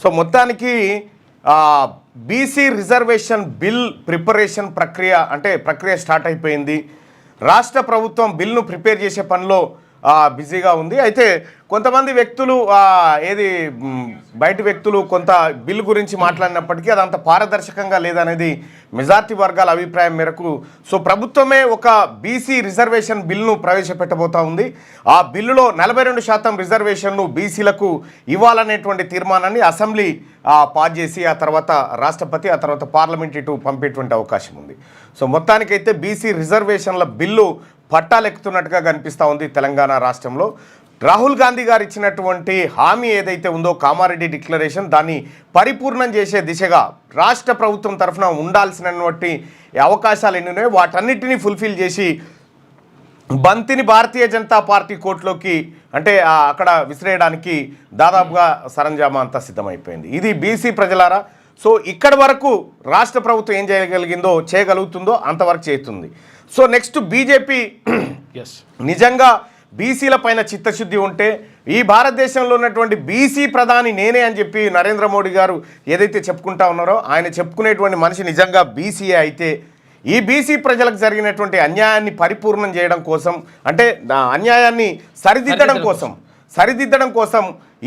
So మొత్తానికి BC reservation bill preparation ప్రక్రియ start అయిపోయింది. రాష్ట్ర ప్రభుత్వం బిల్ను ప్రిపేర్ చేసే పనిలో బిజీగా ఉంది. అయితే కొంతమంది వ్యక్తులు బయట వ్యక్తులు కొంత బిల్ గురించి మాట్లాడినప్పటికీ అదంత పారదర్శకంగా లేదనేది మెజార్టీ వర్గాల అభిప్రాయం మేరకు సో ప్రభుత్వమే ఒక బీసీ రిజర్వేషన్ బిల్ను ప్రవేశపెట్టబోతా ఉంది. ఆ బిల్లులో 42% రిజర్వేషన్ను బీసీలకు ఇవ్వాలనేటువంటి తీర్మానాన్ని అసెంబ్లీ పాస్ చేసి ఆ తర్వాత రాష్ట్రపతి ఆ తర్వాత పార్లమెంట్ ఇటు పంపేటువంటి అవకాశం ఉంది. సో మొత్తానికైతే బీసీ రిజర్వేషన్ల బిల్లు పట్టాలెక్కుతున్నట్టుగా కనిపిస్తూ ఉంది తెలంగాణ రాష్ట్రంలో. రాహుల్ గాంధీ గారు ఇచ్చినటువంటి హామీ ఏదైతే ఉందో కామారెడ్డి డిక్లరేషన్ దాన్ని పరిపూర్ణం చేసే దిశగా రాష్ట్ర ప్రభుత్వం తరఫున ఉండాల్సినటువంటి అవకాశాలు ఎన్ని ఉన్నాయో వాటన్నిటినీ ఫుల్ఫిల్ చేసి బంతిని భారతీయ జనతా పార్టీ కోర్టులోకి అంటే అక్కడ విసిరేయడానికి దాదాపుగా సరంజామా అంతా సిద్ధమైపోయింది. ఇది బీసీ ప్రజలారా. సో ఇక్కడి వరకు రాష్ట్ర ప్రభుత్వం ఏం చేయగలుగుతుందో అంతవరకు చేస్తుంది. సో నెక్స్ట్ బీజేపీ నిజంగా బీసీల పైన చిత్తశుద్ధి ఉంటే ఈ భారతదేశంలో ఉన్నటువంటి బీసీ ప్రధాని నేనే అని చెప్పి నరేంద్ర మోడీ గారు ఏదైతే చెప్పుకుంటా ఉన్నారో ఆయన చెప్పుకునేటువంటి మనిషి నిజంగా బీసీఏ అయితే ఈ బీసీ ప్రజలకు జరిగినటువంటి అన్యాయాన్ని పరిపూర్ణం చేయడం కోసం అంటే అన్యాయాన్ని సరిదిద్దడం కోసం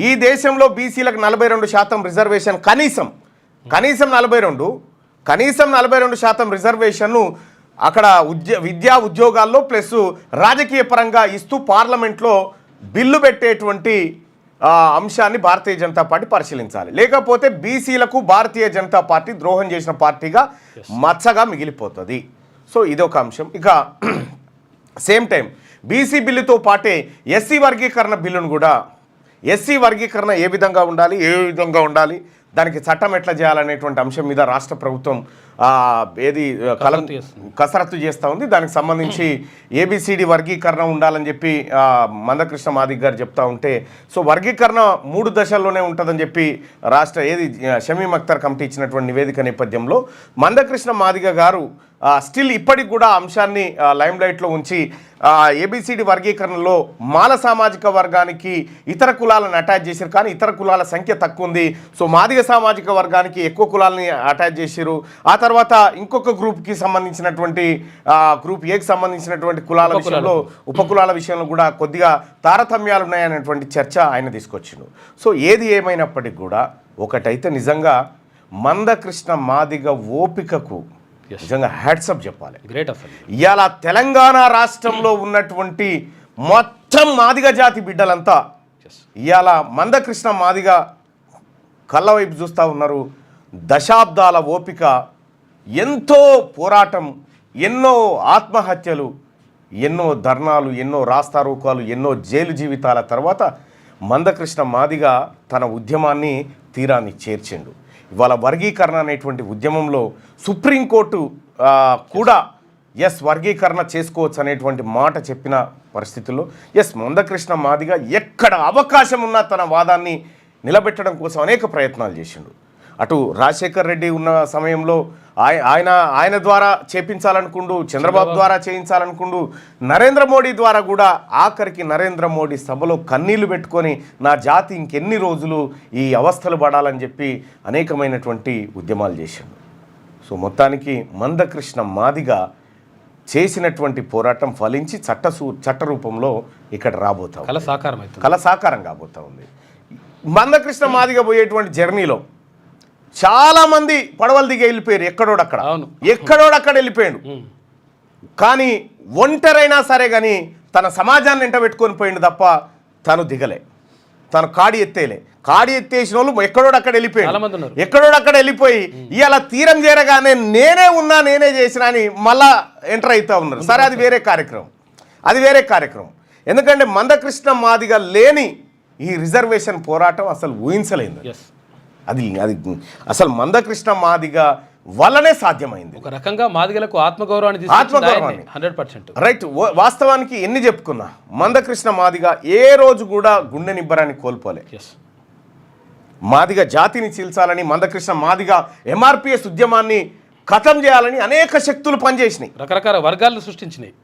ఈ దేశంలో బీసీలకు 42% రిజర్వేషన్ కనీసం 42% రిజర్వేషన్ను అక్కడ విద్యా ఉద్యోగాల్లో ప్లస్ రాజకీయ పరంగా ఇస్తూ పార్లమెంట్లో బిల్లు పెట్టేటువంటి అంశాన్ని భారతీయ జనతా పార్టీ పరిశీలించాలి. లేకపోతే బీసీలకు భారతీయ జనతా పార్టీ ద్రోహం చేసిన పార్టీగా మచ్చగా మిగిలిపోతుంది. సో ఇదొక అంశం. ఇక సేమ్ టైం బీసీ బిల్లుతో పాటే ఎస్సీ వర్గీకరణ బిల్లును కూడా ఎస్సీ వర్గీకరణ ఏ విధంగా ఉండాలి దానికి చట్టం ఎట్లా చేయాలనేటువంటి అంశం మీద రాష్ట్ర ప్రభుత్వం కసరత్తు చేస్తూ ఉంది. దానికి సంబంధించి ఏబిసిడి వర్గీకరణ ఉండాలని చెప్పి మందకృష్ణ మాదిగ గారు చెప్తా ఉంటే సో వర్గీకరణ 3 దశల్లోనే ఉంటుందని చెప్పి షమీమ్ అఖ్తర్ కమిటీ ఇచ్చినటువంటి నివేదిక నేపథ్యంలో మందకృష్ణ మాదిగ గారు స్టిల్ ఇప్పటికి కూడా అంశాన్ని లైమ్లైట్లో ఉంచి ఏబిసిడి వర్గీకరణలో మాల సామాజిక వర్గానికి ఇతర కులాలను అటాచ్ చేశారు, కానీ ఇతర కులాల సంఖ్య తక్కువ ఉంది. సో మాదిగ సామాజిక వర్గానికి ఎక్కువ కులాలని అటాచ్ చేశారు. ఆ తర్వాత ఇంకొక గ్రూప్కి సంబంధించినటువంటి గ్రూప్ ఏకి సంబంధించినటువంటి కులాల విషయంలో ఉపకులాల విషయంలో కూడా కొద్దిగా తారతమ్యాలు ఉన్నాయనేటువంటి చర్చ ఆయన తీసుకొచ్చిండు. సో ఏది ఏమైనప్పటికీ కూడా ఒకటైతే నిజంగా మందకృష్ణ మాదిగ ఓపికకు నిజంగా హ్యాట్సప్ చెప్పాలి. ఇవాళ తెలంగాణ రాష్ట్రంలో ఉన్నటువంటి మొత్తం మాదిగ జాతి బిడ్డలంతా ఇవాళ మందకృష్ణ మాదిగ కళ్ళ వైపు చూస్తూ ఉన్నారు. దశాబ్దాల ఓపిక, ఎంతో పోరాటం, ఎన్నో ఆత్మహత్యలు, ఎన్నో ధర్నాలు, ఎన్నో రాస్తారోకాలు, ఎన్నో జైలు జీవితాల తర్వాత మందకృష్ణ మాదిగ తన ఉద్యమాన్ని తీరాన్ని చేర్చిండు. ఇవాళ వర్గీకరణ అనేటువంటి ఉద్యమంలో సుప్రీంకోర్టు కూడా వర్గీకరణ చేసుకోవచ్చు అనేటువంటి మాట చెప్పిన పరిస్థితుల్లో మందకృష్ణ మాదిగ ఎక్కడ అవకాశం ఉన్నా తన వాదాన్ని నిలబెట్టడం కోసం అనేక ప్రయత్నాలు చేసిండు. అటు రాజశేఖర్ రెడ్డి ఉన్న సమయంలో ఆయన ద్వారా చేపించాలనుకుండు, చంద్రబాబు ద్వారా చేయించాలనుకుండు, నరేంద్ర మోడీ ద్వారా కూడా ఆఖరికి నరేంద్ర మోడీ సభలో కన్నీళ్లు పెట్టుకొని నా జాతి ఇంకెన్ని రోజులు ఈ అవస్థలు పడాలని చెప్పి అనేకమైనటువంటి ఉద్యమాలు చేసిండు. సో మొత్తానికి మందకృష్ణ మాదిగ చేసినటువంటి పోరాటం ఫలించి చట్ట రూపంలో ఇక్కడ రాబోతా కళ సాకారం కాబోతా ఉంది. మందకృష్ణ మాదిగ పోయేటువంటి జర్నీలో చాలా మంది పడవలు దిగి వెళ్ళిపోయారు, ఎక్కడోడక్కడ వెళ్ళిపోయాడు. కానీ ఒంటరైనా సరే కానీ తన సమాజాన్ని ఎంట పెట్టుకొని పోయిండు తప్ప తను దిగలే, తను కాడి ఎత్తేసిన వాళ్ళు ఎక్కడోడక్కడ వెళ్ళిపోయి ఇవాళ తీరం చేరగానే నేనే చేసిన అని మళ్ళా ఎంటర్ అవుతూ ఉన్నారు. సరే అది వేరే కార్యక్రమం. ఎందుకంటే మందకృష్ణ మాదిగ లేని ఈ రిజర్వేషన్ పోరాటం అసలు ఊహించలేదు. అది అసలు మందకృష్ణ మాదిగ వల్లనే సాధ్యమైంది. ఒక రకంగా మాదిగలకు ఆత్మగౌరవాన్ని 100% రైట్. వాస్తవానికి ఎన్ని చెప్పుకున్నా మందకృష్ణ మాదిగ ఏ రోజు కూడా గుండె నిబ్బరాన్ని కోల్పోలే. మాదిగ జాతిని చీల్చాలని మందకృష్ణ మాదిగ ఎంఆర్పిఎస్ ఉద్యమాన్ని ఖతం చేయాలని అనేక శక్తులు పనిచేసినాయి, రకరకాల వర్గాలను సృష్టించినాయి.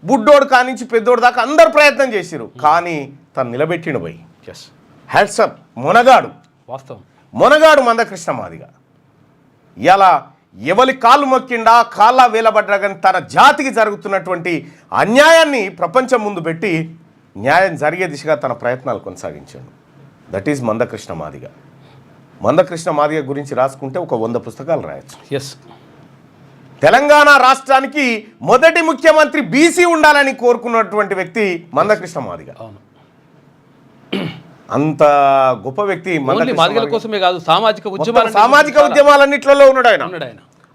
బుడ్డోడు కానించి పెద్దోడు దాకా అందరు ప్రయత్నం చేసిరు, కానీ తను నిలబెట్టిండు. హ్యాట్సప్, మొనగాడు. వాస్తవం. మొనగాడు మందకృష్ణ మాదిగ ఇలా ఎవరి కాళ్ళు మొక్కిండా కాళ్ళ వేలబడ్డా కానీ తన జాతికి జరుగుతున్నటువంటి అన్యాయాన్ని ప్రపంచం ముందు పెట్టి న్యాయం జరిగే దిశగా తన ప్రయత్నాలు కొనసాగించాడు. That is Mandakrishna Madiga. మందకృష్ణ మాదిగ గురించి రాసుకుంటే ఒక 100 పుస్తకాలు రాయొచ్చు. ఎస్, తెలంగాణ రాష్ట్రానికి మొదటి ముఖ్యమంత్రి బీసీ ఉండాలని కోరుకున్నటువంటి వ్యక్తి మందకృష్ణ మాదిగ. అవును, అంత గొప్ప వ్యక్తి. మాదిగల కోసమే కాదు, సామాజిక ఉద్యమాలన్నింటిలో ఉన్నాడు ఆయన.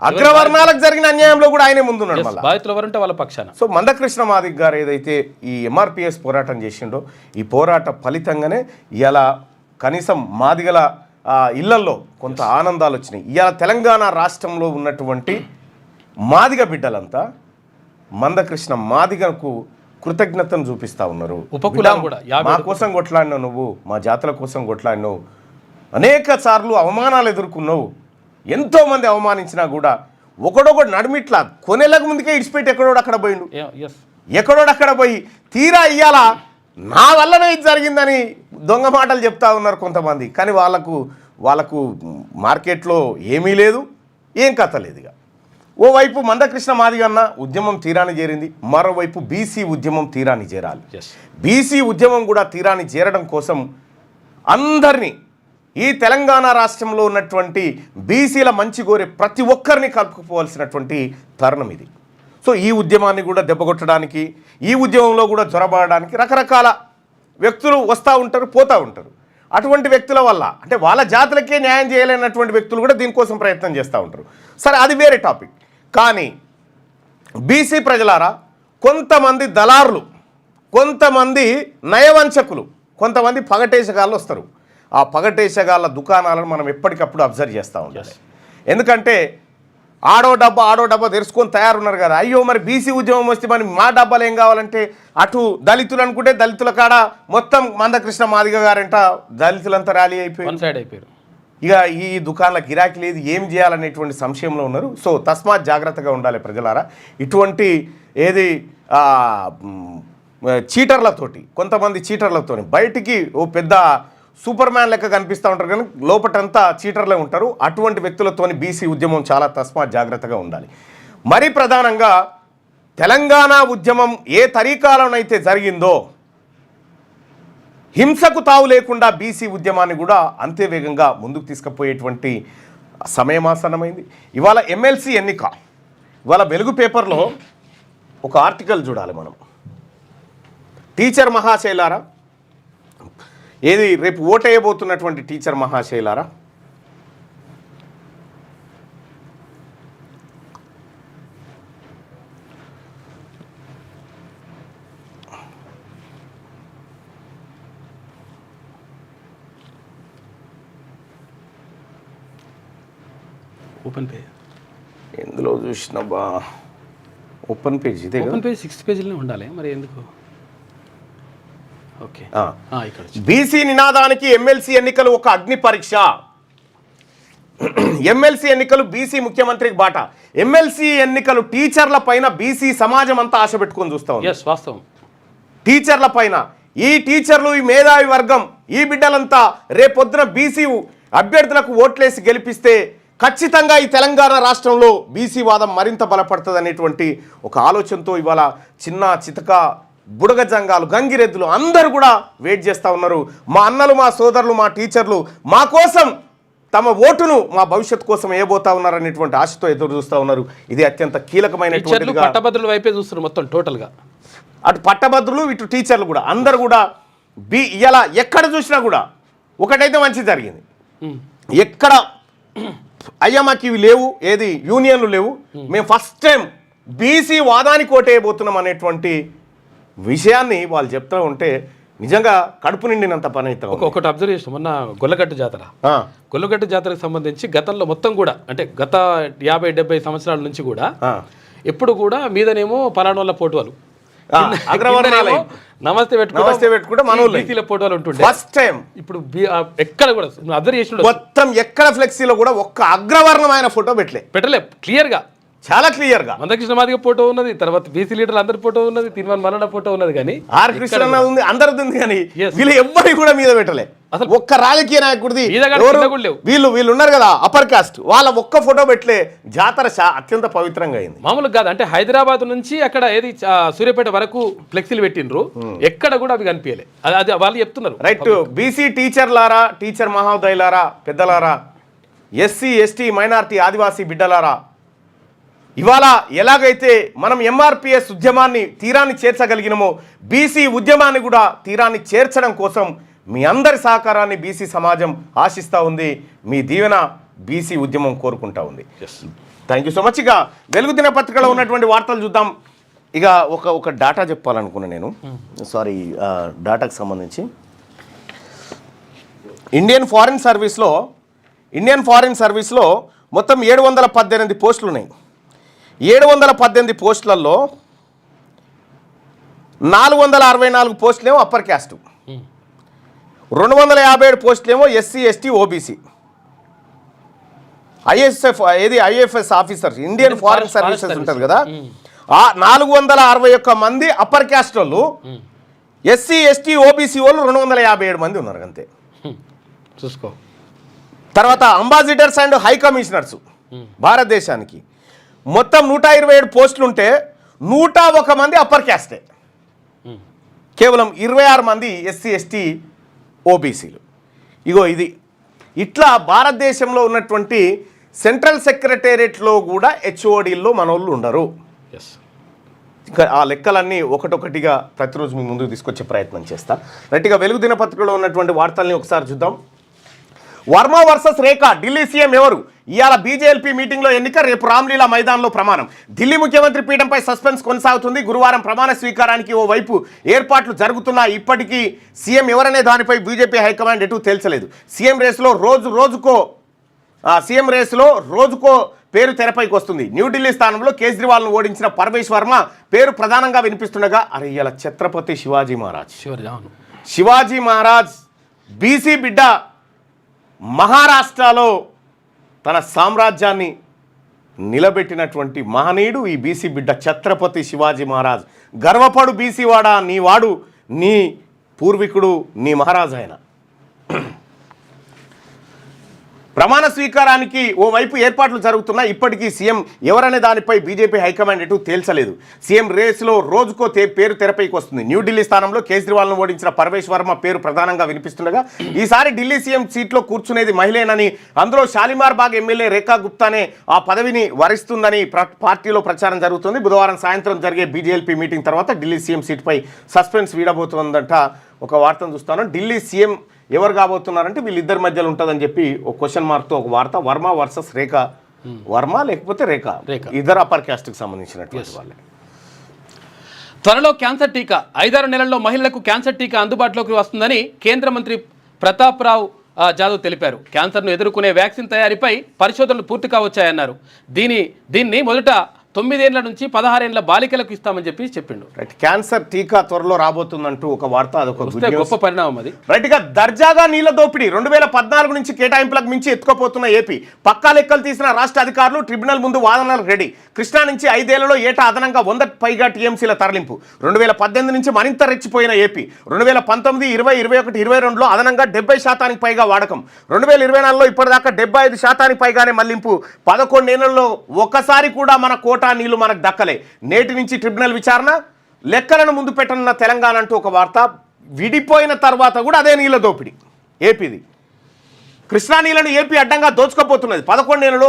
అగ్రవర్ణాలకు జరిగిన అన్యాయంలో కూడా ఆయనే ముందున్నాడు. బాధితులు ఎవరంటే వాళ్ళ పక్షాన. సో మందకృష్ణ మాదిగ గారు ఏదైతే ఈ ఎంఆర్పిఎస్ పోరాటం చేసిండో, ఈ పోరాట ఫలితంగానే ఇలా కనీసం మాదిగల ఇళ్లల్లో కొంత ఆనందాలు వచ్చినాయి. ఇవాళ తెలంగాణ రాష్ట్రంలో ఉన్నటువంటి మాదిగ బిడ్డలంతా మందకృష్ణ మాదిగకు కృతజ్ఞతను చూపిస్తూ ఉన్నారు. మా కోసం కొట్లాడినావు నువ్వు, మా జాతుల కోసం కొట్లాడినావు, అనేక సార్లు అవమానాలు ఎదుర్కొన్నావు, ఎంతోమంది అవమానించినా కూడా ఒకడొకడు నడిమిట్లా కొనేలకు ముందుకే ఇడిచిపెట్టి ఎక్కడోడు అక్కడ పోయిండు. ఎక్కడోడు అక్కడ పోయి తీరా ఇయ్యాల నా వల్లనే ఇది జరిగిందని దొంగ మాటలు చెప్తా ఉన్నారు కొంతమంది. కానీ వాళ్ళకు మార్కెట్లో ఏమీ లేదు, ఏం కథ లేదు. ఇక ఓవైపు మందకృష్ణ మాదిగ అన్న ఉద్యమం తీరాన్ని చేరింది, మరోవైపు బీసీ ఉద్యమం తీరాన్ని చేరాలి. బీసీ ఉద్యమం కూడా తీరాన్ని చేరడం కోసం అందరినీ, ఈ తెలంగాణ రాష్ట్రంలో ఉన్నటువంటి బీసీల మంచి కోరే ప్రతి ఒక్కరిని కలుపుకోవాల్సినటువంటి తరుణం ఇది. సో ఈ ఉద్యమాన్ని కూడా దెబ్బకొట్టడానికి, ఈ ఉద్యమంలో కూడా జొరబడడానికి రకరకాల వ్యక్తులు వస్తూ ఉంటారు, పోతూ ఉంటారు. అటువంటి వ్యక్తుల వల్ల అంటే వాళ్ళ జాతులకే న్యాయం చేయలేనటువంటి వ్యక్తులు కూడా దీనికోసం ప్రయత్నం చేస్తూ ఉంటారు. సరే, అది వేరే టాపిక్. కానీ బీసీ ప్రజలారా, కొంతమంది దళారులు, కొంతమంది నయవంచకులు, కొంతమంది పగటేసగాళ్ళు వస్తారు. ఆ పగటేసగాళ్ళ దుకాణాలను మనం ఎప్పటికప్పుడు అబ్జర్వ్ చేస్తూ ఉండాలి. ఎందుకంటే ఆడో డబ్బా తెరుచుకొని తయారున్నారు కదా. అయ్యో మరి బీసీ ఉద్యమం వస్తే మరి మా డబ్బాలు ఏం కావాలంటే అటు దళితులు అనుకుంటే దళితుల కాడ మొత్తం మందకృష్ణ మాదిగ గారంట దళితులంతా ర్యాలీ అయిపోయారు. ఇక ఈ దుకాణాల గిరాకీ లేదు, ఏం చేయాలనేటువంటి సంశయంలో ఉన్నారు. సో తస్మాత్ జాగ్రత్తగా ఉండాలి ప్రజలారా. ఇటువంటి ఏది చీటర్లతోటి, కొంతమంది చీటర్లతోని బయటికి ఓ పెద్ద సూపర్ మ్యాన్ లెక్క కనిపిస్తూ ఉంటారు, కానీ లోపటంతా చీటర్లే ఉంటారు. అటువంటి వ్యక్తులతోని బీసీ ఉద్యమం చాలా తస్మాత్ జాగ్రత్తగా ఉండాలి. మరీ ప్రధానంగా తెలంగాణ ఉద్యమం ఏ తరీకాలోనైతే జరిగిందో, హింసకు తావు లేకుండా బీసీ ఉద్యమాన్ని కూడా అంతే వేగంగా ముందుకు తీసుకుపోయేటువంటి సమయమాసనమైంది. ఇవాళ ఎమ్మెల్సీ ఎన్నిక, ఇవాళ వెలుగు పేపర్లో ఒక ఆర్టికల్ చూడాలి మనం. టీచర్ మహాశైలారా, ఏది రేపు ఓటేయబోతున్నటువంటి టీచర్ మహాశైలారా, ఓపెన్ పేజ్ ఎందులో చూసినా బా ఓపెన్ పేజ్, ఇదే ఓపెన్ పేజ్ 6th పేజీలోనే ఉండాలి మరి ఎందుకు. ఓకే, బీసీ నినాదానికి ఎమ్మెల్సీ ఎన్నికలు ఒక అగ్ని పరీక్ష. ఎమ్మెల్సీ ఎన్నికలు బీసీ ముఖ్యమంత్రికి బాట. ఎమ్మెల్సీ ఎన్నికలు టీచర్ల పైన బీసీ సమాజం అంతా ఆశ పెట్టుకొని చూస్తా ఉంది. వాస్తవం. టీచర్ల పైన, ఈ టీచర్లు, ఈ మేధావి వర్గం, ఈ బిడ్డలంతా రేపొద్దున బీసీ అభ్యర్థులకు ఓట్లేసి గెలిపిస్తే ఖచ్చితంగా ఈ తెలంగాణ రాష్ట్రంలో బీసీ వాదం మరింత బలపడుతుంది అనేటువంటి ఒక ఆలోచనతో ఇవాళ చిన్న చితక బుడగ జంగాలు, గంగిరెద్దులు అందరూ కూడా వెయిట్ చేస్తూ ఉన్నారు. మా అన్నలు, మా సోదరులు, మా టీచర్లు మా కోసం తమ ఓటును మా భవిష్యత్తు కోసం వేయబోతా ఉన్నారు అనేటువంటి ఆశతో ఎదురు చూస్తూ ఉన్నారు. ఇది అత్యంత కీలకమైనటువంటి పట్టభద్రుల వైపే చూస్తున్నారు మొత్తం టోటల్గా. అటు పట్టభద్రులు, ఇటు టీచర్లు కూడా అందరు కూడా ఇలా ఎక్కడ చూసినా కూడా ఒకటైతే మంచి జరిగింది. ఎక్కడ అయ్యా మాకు ఇవి లేవు, ఏది యూనియన్లు లేవు, మేము ఫస్ట్ టైం బీసీ వాదానికి ఓటేయబోతున్నాం అనేటువంటి విషయాన్ని వాళ్ళు చెప్తూ ఉంటే నిజంగా కడుపు నిండినంత పని అవుతాం. ఒకటి అబ్జర్వ్ చేసిన మొన్న గొల్లగట్టు జాతరకు సంబంధించి గతంలో మొత్తం కూడా అంటే గత 50-70 సంవత్సరాల నుంచి కూడా ఎప్పుడు కూడా మీదనేమో పలానోళ్ళ ఫోటోలు, నమస్తే పెట్టుకుంటే మనోళ్ళ ఫోటోలు ఉంటుండే ఫస్ట్ టైం. ఇప్పుడు ఎక్కడ కూడా అబ్జర్వ్ చేసిన మొత్తం ఎక్కడ ఫ్లెక్సీలో కూడా ఒక్క అగ్రవర్ణమైన ఫోటో పెట్టలే క్లియర్ గా, చాలా క్లియర్ గా. మందకృష్ణ మాదిగ ఫోటో ఉన్నది, తర్వాత బీసీ లీడర్లు అందరి ఫోటో ఉన్నది, తీర్మాన్ మల్లన్న ఫోటో ఉన్నది, కానీ ఆర్ కృష్ణ ఉంది, అందరిది ఉంది, కానీ వీళ్ళు ఎవ్వరి కూడా మీద పెట్టలే. అసలు ఒక్క రాజకీయ నాయకుడిది ఈదగాడు ఎవరు? కింద కూడా లేవు. వీళ్ళు ఉన్నారు కదా అప్పర్ కాస్ట్, వాళ్ళ ఒక్క ఫోటో పెట్టలే జాతర అత్యంత పవిత్రంగా అయింది. మామూలుగా కాదు అంటే హైదరాబాద్ నుంచి అక్కడ ఏది సూర్యాపేట వరకు ఫ్లెక్సీలు పెట్టిండ్రు, ఎక్కడ కూడా అవి కనిపించలే. అది వాళ్ళు చెప్తున్నారు. రైట్. బీసీ టీచర్లారా, టీచర్ మహోదయులారా, పెద్దలారా, ఎస్సీ ఎస్టీ మైనారిటీ ఆదివాసీ బిడ్డలారా, ఇవాళ ఎలాగైతే మనం ఎంఆర్పిఎస్ ఉద్యమాన్ని తీరాన్ని చేర్చగలిగినమో బీసీ ఉద్యమాన్ని కూడా తీరాన్ని చేర్చడం కోసం మీ అందరి సహకారాన్ని బీసీ సమాజం ఆశిస్తూ ఉంది. మీ దీవెన బీసీ ఉద్యమం కోరుకుంటా ఉంది. Thank you so much. ఇక వెలుగు దినపత్రికలో ఉన్నటువంటి వార్తలు చూద్దాం. ఇక ఒక డాటా చెప్పాలనుకున్నా నేను, సారీ, డాటాకు సంబంధించి ఇండియన్ ఫారిన్ సర్వీస్లో మొత్తం 718 పోస్టులు ఉన్నాయి. 718 పోస్టులలో 464 పోస్టులేమో అప్పర్ క్యాస్ట్, 257 పోస్టులేమో SC ST OBC. IFS officers, Indian foreign services ఉంటుంది కదా, ఆ 461 మంది అప్పర్ క్యాస్ట్ వాళ్ళు, ఎస్సీ ఎస్టీ ఓబీసీ వాళ్ళు 257 మంది ఉన్నారు అంతే. చూసుకో. తర్వాత అంబాసిడర్స్ అండ్ హై కమిషనర్స్ భారతదేశానికి మొత్తం 127 పోస్టులు ఉంటే 101 మంది అప్పర్ క్యాస్టే, కేవలం 26 మంది ఎస్సీ ఎస్టీ ఓబీసీలు. ఇగో ఇది ఇట్లా భారతదేశంలో ఉన్నటువంటి సెంట్రల్ సెక్రటేరియట్లో కూడా హెచ్ఓడీల్లో మనోళ్ళు ఉండరు. ఇంకా ఆ లెక్కలన్నీ ఒకటొకటిగా ప్రతిరోజు మీ ముందుకు తీసుకొచ్చే ప్రయత్నం చేస్తా. రైట్గా వెలుగు దినపత్రికలో ఉన్నటువంటి వార్తల్ని ఒకసారి చూద్దాం. వర్మ వర్సెస్ రేఖ, ఢిల్లీ సీఎం ఎవరు? ఇవాళ బీజేఎల్పీ మీటింగ్లో ఎన్నిక, రేపు రామ్లీలా మైదాన్లో ప్రమాణం. ఢిల్లీ ముఖ్యమంత్రి పీఠంపై సస్పెన్స్ కొనసాగుతుంది. గురువారం ప్రమాణ స్వీకారానికి ఓవైపు ఏర్పాట్లు జరుగుతున్నా ఇప్పటికీ సీఎం ఎవరనే దానిపై బీజేపీ హైకమాండ్ ఎటు తేల్చలేదు. సీఎం రేసులో రోజుకో పేరు తెరపైకి వస్తుంది. న్యూఢిల్లీ స్థానంలో కేజ్రీవాల్ను ఓడించిన పరమేశ్ వర్మ పేరు ప్రధానంగా వినిపిస్తుండగా, అరే ఇలా ఛత్రపతి శివాజీ మహారాజ్ బీసీ బిడ్డ మహారాష్ట్రలో తన సామ్రాజ్యాన్ని నిలబెట్టినటువంటి మహనీయుడు ఈ బీసీ బిడ్డ ఛత్రపతి శివాజీ మహారాజ్. గర్వపడు బీసీవాడా, నీ వాడు, నీ పూర్వీకుడు, నీ మహారాజు ఆయన. ప్రమాణ స్వీకారానికి ఓవైపు ఏర్పాట్లు జరుగుతున్నా ఇప్పటికీ సీఎం ఎవరనే దానిపై బీజేపీ హైకమాండ్ ఎటు తేల్చలేదు. సీఎం రేసులో రోజుకో పేరు తెరపైకి వస్తుంది. న్యూఢిల్లీ స్థానంలో కేజ్రీవాల్ను ఓడించిన పరమేశ్ వర్మ పేరు ప్రధానంగా వినిపిస్తుండగా, ఈసారి ఢిల్లీ సీఎం సీట్లో కూర్చునేది మహిళేనని, అందులో షాలిమార్ బాగ్ ఎమ్మెల్యే రేఖా గుప్తానే ఆ పదవిని వరిస్తుందని పార్టీలో ప్రచారం జరుగుతుంది. బుధవారం సాయంత్రం జరిగే బీజేఎల్పీ మీటింగ్ తర్వాత ఢిల్లీ సీఎం సీట్పై సస్పెన్స్ వీడబోతుందంట. ఒక వార్తను చూస్తాను. ఢిల్లీ సీఎం ఎవరు కాబోతున్నారంటే వీళ్ళిద్దరి మధ్యలో ఉంటుందని చెప్పి ఒక క్వశ్చన్ మార్క్తో ఒక వార్త. వర్మ వర్సెస్ రేఖ, వర్మ లేకపోతే రేఖ, ఇద్దరు అప్పర్ క్యాస్ట్కి సంబంధించినటువంటి వాళ్ళే. త్వరలో క్యాన్సర్ టీకా, 5-6 నెలల్లో మహిళలకు క్యాన్సర్ టీకా అందుబాటులోకి వస్తుందని కేంద్ర మంత్రి ప్రతాప్ రావ్ జాదవ్ తెలిపారు. క్యాన్సర్ను ఎదుర్కొనే వ్యాక్సిన్ తయారీపై పరిశోధనలు పూర్తి కావచ్చాయన్నారు. దీన్ని మొదట 9 ఏళ్ల నుంచి 16 ఏళ్ల బాలికలకు ఇస్తామని చెప్పిండు. రైట్. క్యాన్సర్ టీకా త్వరలో రాబోతుందంటూ ఒక వార్త, అదొక గొప్ప పరిణామం అది. రైట్గా దర్జాగా నీళ్ల దోపిడీ 2014 నుంచి కేటాయింపులకు మించి ఎత్తుకోపోతున్న ఏపీ. పక్కా లెక్కలు తీసిన రాష్ట్ర అధికారులు ట్రిబ్యునల్ ముందు వాదనలకు రెడీ. కృష్ణా నుంచి 5 ఏళ్లలో ఏటా అదనంగా 100 పైగా టీఎంసీల తరలింపు. 2018 నుంచి మరింత రెచ్చిపోయిన ఏపీ. 2019, 20, 21, 22లో అదనంగా 70% పైగా వాడకం. 2024లో ఇప్పటిదాకా 75% పైగానే మళ్లింపు. 11 ఏళ్లలో ఒకసారి కూడా మన కోట నీళ్లు మనకు దక్కలే. నేటి నుంచి ట్రిబ్యునల్ విచారణ, లెక్కలను ముందు పెట్టనున్న తెలంగాణ అంటూ ఒక వార్త. విడిపోయిన తర్వాత కూడా అదే నీళ్ళ దోపిడీ ఏపీది. కృష్ణా నీళ్లను ఏపీ అడ్డంగా దోచుకోపోతున్నది. 11 ఏళ్లలో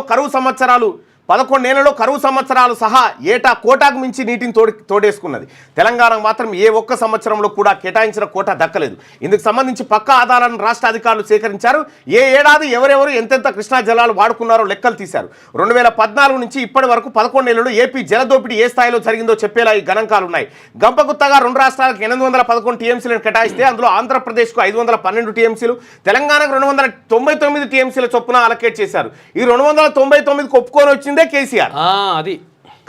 కరువు సంవత్సరాలు సహా ఏటా కోటాకు మించి నీటిని తోడేసుకున్నది. తెలంగాణకు మాత్రం ఏ ఒక్క సంవత్సరంలో కూడా కేటాయించిన కోటా దక్కలేదు. ఇందుకు సంబంధించి పక్కా ఆధారాలను రాష్ట్ర అధికారులు సేకరించారు. ఏ ఏడాది ఎవరెవరు ఎంతెంత కృష్ణా జలాలు వాడుకున్నారో లెక్కలు తీశారు. 2014 నుంచి ఇప్పటి వరకు 11 ఏళ్లలో ఏపీ జలదోపిడీ ఏ స్థాయిలో జరిగిందో చెప్పేలా ఈ గణాంకాలున్నాయి. గంపగుత్తగా 2 రాష్ట్రాలకు 811 టీఎంసీలను కేటాయిస్తే అందులో ఆంధ్రప్రదేశ్కు 512 టీఎంసీలు, తెలంగాణకు 299 టీఎంసీల చొప్పున అలకేట్ చేశారు. ఈ 299కు ఒప్పుకొని వచ్చింది కేసీఆర్. అది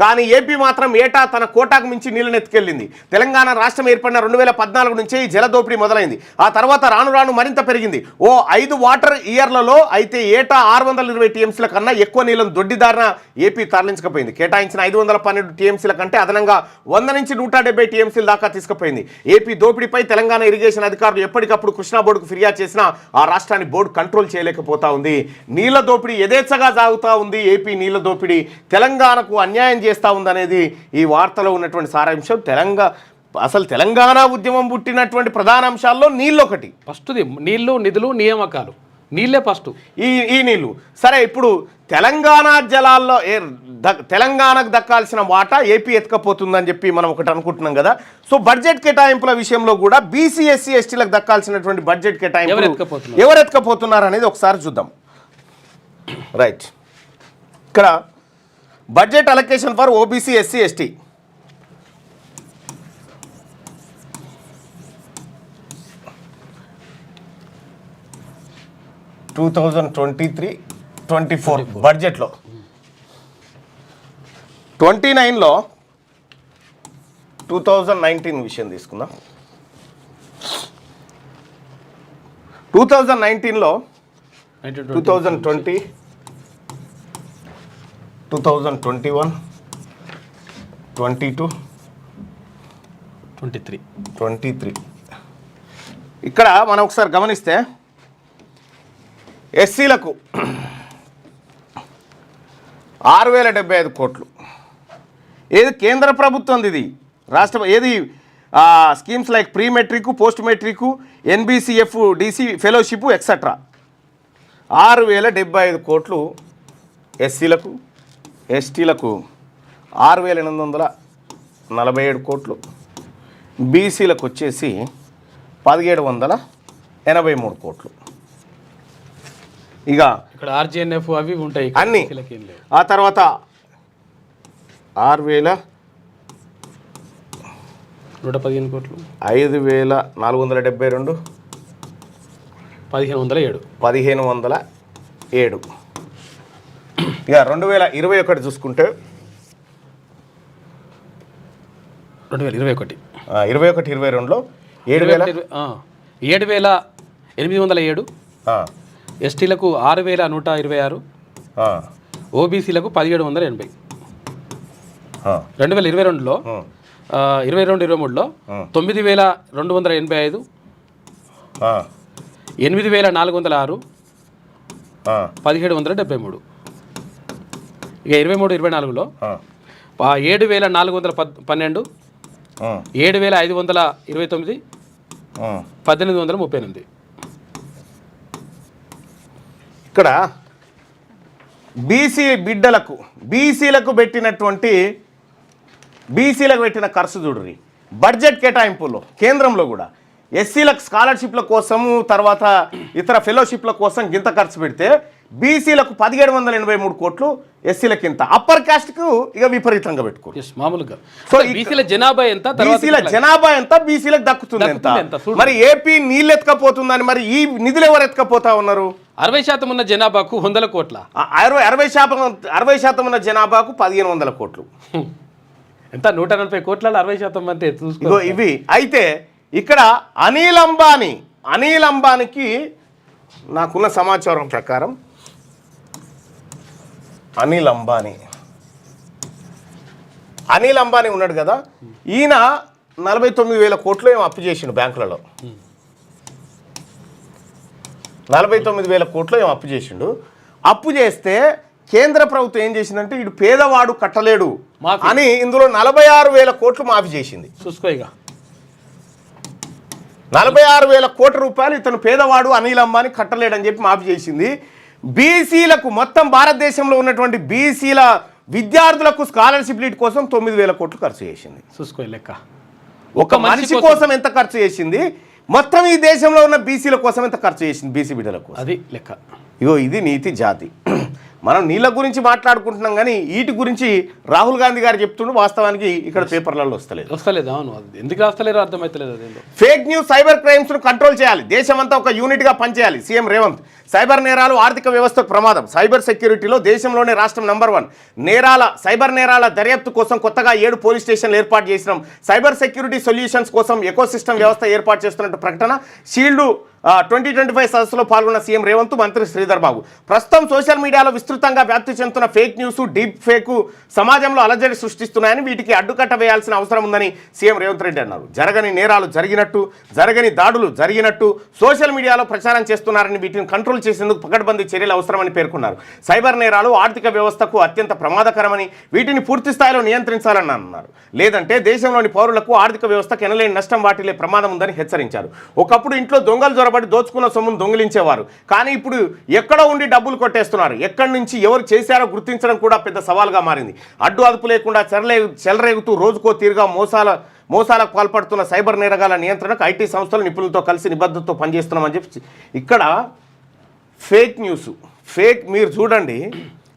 కానీ ఏపీ మాత్రం ఏటా తన కోటాకు మించి నీళ్ళని ఎత్తుకెళ్ళింది. తెలంగాణ రాష్ట్రం ఏర్పడిన 2014 నుంచే ఈ జల దోపిడీ మొదలైంది. ఆ తర్వాత రాను రాను మరింత పెరిగింది. 5 వాటర్ ఇయర్లలో అయితే ఏటా 620 టీఎంసీల కన్నా ఎక్కువ నీళ్ళను దొడ్డిదారిన ఏపీ తరలించకపోయింది. కేటాయించిన 512 టీఎంసీల కంటే అదనంగా 100 నుంచి 170 టీఎంసీల దాకా తీసుకుపోయింది. ఏపీ దోపిడీపై తెలంగాణ ఇరిగేషన్ అధికారులు ఎప్పటికప్పుడు కృష్ణా బోర్డుకు ఫిర్యాదు చేసినా ఆ రాష్ట్రాన్ని బోర్డు కంట్రోల్ చేయలేకపోతా ఉంది. నీళ్ల దోపిడీ యథేచ్ఛగా సాగుతూ ఉంది. ఏపీ నీళ్ల దోపిడీ తెలంగాణకు అన్యాయం చేస్తూ ఉందనేది ఈ వార్తలో ఉన్నటువంటి సారాంశం. అసలు తెలంగాణ ఉద్యమం పుట్టినటువంటి ప్రధాన అంశాల్లో నీళ్ళు ఒకటి. ఫస్ట్ది నీళ్లు, నిధులు, నియామకాలు. నీళ్ళే ఫస్ట్. ఈ నీళ్లు సరే. ఇప్పుడు తెలంగాణ జలాల్లో తెలంగాణకు దక్కాల్సిన వాటా ఏపీ ఎత్తుకపోతుందని చెప్పి మనం ఒకటి అనుకుంటున్నాం కదా. సో బడ్జెట్ కేటాయింపుల విషయంలో కూడా బీసీ ఎస్సీ ఎస్టీలకు దక్కాల్సినటువంటి బడ్జెట్ కేటాయింపులు ఎవరు ఎత్తుకపోతున్నారు అనేది ఒకసారి చూద్దాం. రైట్, ఇక్కడ budget allocation for OBC SC ST బడ్జెట్లో 29లో 2019 విషయం తీసుకుందాం. 2019లో 2020 2021 22 23 ఇక్కడ మనం ఒకసారి గమనిస్తే ఎస్సీలకు 6075 కోట్లు. ఏది కేంద్ర ప్రభుత్వం, ఇది రాష్ట్ర ఏది schemes like pre matric, post matric, NBCF, DC fellowship etcetera 6075 కోట్లు ఎస్సీలకు. ఎస్టీలకు 6847 కోట్లు. బీసీలకు వచ్చేసి 1783 కోట్లు. ఇక ఇక్కడ ఆర్జీఎన్ఎఫ్ అవి ఉంటాయి అన్ని. ఆ తర్వాత 6115 కోట్లు, 5472, 1507. ఇక 2021 చూసుకుంటే 2021-22లో 7807, ఎస్టీలకు 6126, ఓబీసీలకు 1780. 2022లో 22-23లో 9285, 8406, 1773. ఇక 23-24లో 7412, 7529, 1838. ఇక్కడ బీసీలకు పెట్టిన ఖర్చు చూడండి. బడ్జెట్ కేటాయింపుల్లో కేంద్రంలో కూడా ఎస్సీలకు స్కాలర్షిప్ల కోసం, తర్వాత ఇతర ఫెలోషిప్ల కోసం గింత ఖర్చు పెడితే బీసీలకు 1783 కోట్లు, ఎస్సీలకు ఇంత. అప్పర్ కాస్ట్కు ఇక విపరీతంగా పెట్టుకో మామూలుగా. సో బీసీల జనాభా ఎంత, బీసీలకు దక్కుతుంది ఎంత. మరి ఏపీ నీళ్ళు ఎత్తుకపోతుందని మరి ఈ నిధులు ఎవరు ఎత్తుకపోతా ఉన్నారు? 60% ఉన్న జనాభాకు 100 కోట్ల. 60% ఉన్న జనాభాకు 1500 కోట్లు. ఎంత? 140 కోట్ల 60% అంటే చూసుకో. ఇవి అయితే ఇక్కడ అనిల్ అంబానీకి నాకున్న సమాచారం ప్రకారం అనిల్ అంబానీ ఉన్నాడు కదా, ఈయన 49,000 కోట్లు ఏమో అప్పు చేసిండు బ్యాంకులలో. 49,000 కోట్లు ఏమో అప్పు చేసిండు. అప్పు చేస్తే కేంద్ర ప్రభుత్వం ఏం చేసిందంటే ఇటు పేదవాడు కట్టలేడు అని ఇందులో 46,000 కోట్లు మాఫీ చేసింది. చూసుకోయిగా 46,000 కోట్ల రూపాయలు ఇతను పేదవాడు అనిల్ అంబానీ కట్టలేడని చెప్పి మాఫీ చేసింది. బీసీలకు, మొత్తం భారతదేశంలో ఉన్నటువంటి బీసీల విద్యార్థులకు స్కాలర్షిప్ లీడ్ కోసం 9,000 కోట్లు ఖర్చు చేసింది. చూసుకోయి లెక్క. ఒక మనిషి కోసం ఎంత ఖర్చు చేసింది, మొత్తం ఈ దేశంలో ఉన్న బీసీల కోసం ఎంత ఖర్చు చేసింది, బీసీ బిడ్డలకు. అది లెక్క. ఇది నీతి జాతి. మనం నీళ్ళ గురించి మాట్లాడుకుంటున్నాం కానీ వీటి గురించి రాహుల్ గాంధీ గారు చెప్తుండు, వాస్తవానికి ఇక్కడ పేపర్లలో వస్తలేదు. అవును, అది ఎందుకు రాస్తలేరో అర్థమవుతలేదు. అదేంటో ఫేక్ న్యూస్, సైబర్ క్రైమ్స్ ను కంట్రోల్ చేయాలి, దేశమంతా ఒక యూనిట్ గా పనిచేయాలి సీఎం రేవంత్. సైబర్ నేరాలు ఆర్థిక వ్యవస్థకు ప్రమాదం, సైబర్ సెక్యూరిటీలో దేశంలోనే రాష్ట్రం నంబర్ 1. సైబర్ నేరాల దర్యాప్తు కోసం కొత్తగా 7 పోలీస్ స్టేషన్లు ఏర్పాటు చేసినాం. సైబర్ సెక్యూరిటీ సొల్యూషన్స్ కోసం ఎకోసిస్టమ్ వ్యవస్థ ఏర్పాటు చేస్తున్నట్టు ప్రకటన. షీల్డ్ 2025 సదస్సులో పాల్గొన్న సీఎం రేవంత్, మంత్రి శ్రీధర్ బాబు. ప్రస్తుతం సోషల్ మీడియాలో విస్తృతంగా వ్యాప్తి చెందుతున్న ఫేక్ న్యూస్, డీప్ ఫేక్ సమాజంలో అలజడి సృష్టిస్తున్నాయని, వీటికి అడ్డుకట్ట వేయాల్సిన అవసరం ఉందని సీఎం రేవంత్ రెడ్డి అన్నారు. జరగని నేరాలు జరిగినట్టు, జరగని దాడులు జరిగినట్టు సోషల్ మీడియాలో ప్రచారం చేస్తున్నారని, వీటిని కంట్రోల్ చేసేందుకు పకడ్బందీ చర్యలు అవసరమని పేర్కొన్నారు. సైబర్ నేరాలు ఆర్థిక వ్యవస్థకు అత్యంత ప్రమాదకరమని, వీటిని పూర్తి స్థాయిలో నియంత్రించాలని అన్నారు. లేదంటే దేశంలోని పౌరులకు ఆర్థిక వ్యవస్థకు ఎనలేని నష్టం వాటిల్లే ప్రమాదం ఉందని హెచ్చరించారు. ఒకప్పుడు ఇంట్లో దొంగలు జొరబడి దోచుకున్న సొమ్మును దొంగిలించేవారు, కానీ ఇప్పుడు ఎక్కడో ఉండి డబ్బులు కొట్టేస్తున్నారు. ఎక్కడి నుంచి ఎవరు చేశారో గుర్తించడం కూడా పెద్ద సవాల్గా మారింది. అడ్డు అదుపు లేకుండా చెలరేగుతూ రోజుకో తీరుగా మోసాలకు పాల్పడుతున్న సైబర్ నేరగాల నియంత్రణకు ఐటీ సంస్థలు నిపుణులతో కలిసి నిబద్ధతతో పనిచేస్తున్నామని చెప్పి ఇక్కడ ఫేక్ న్యూస్, మీరు చూడండి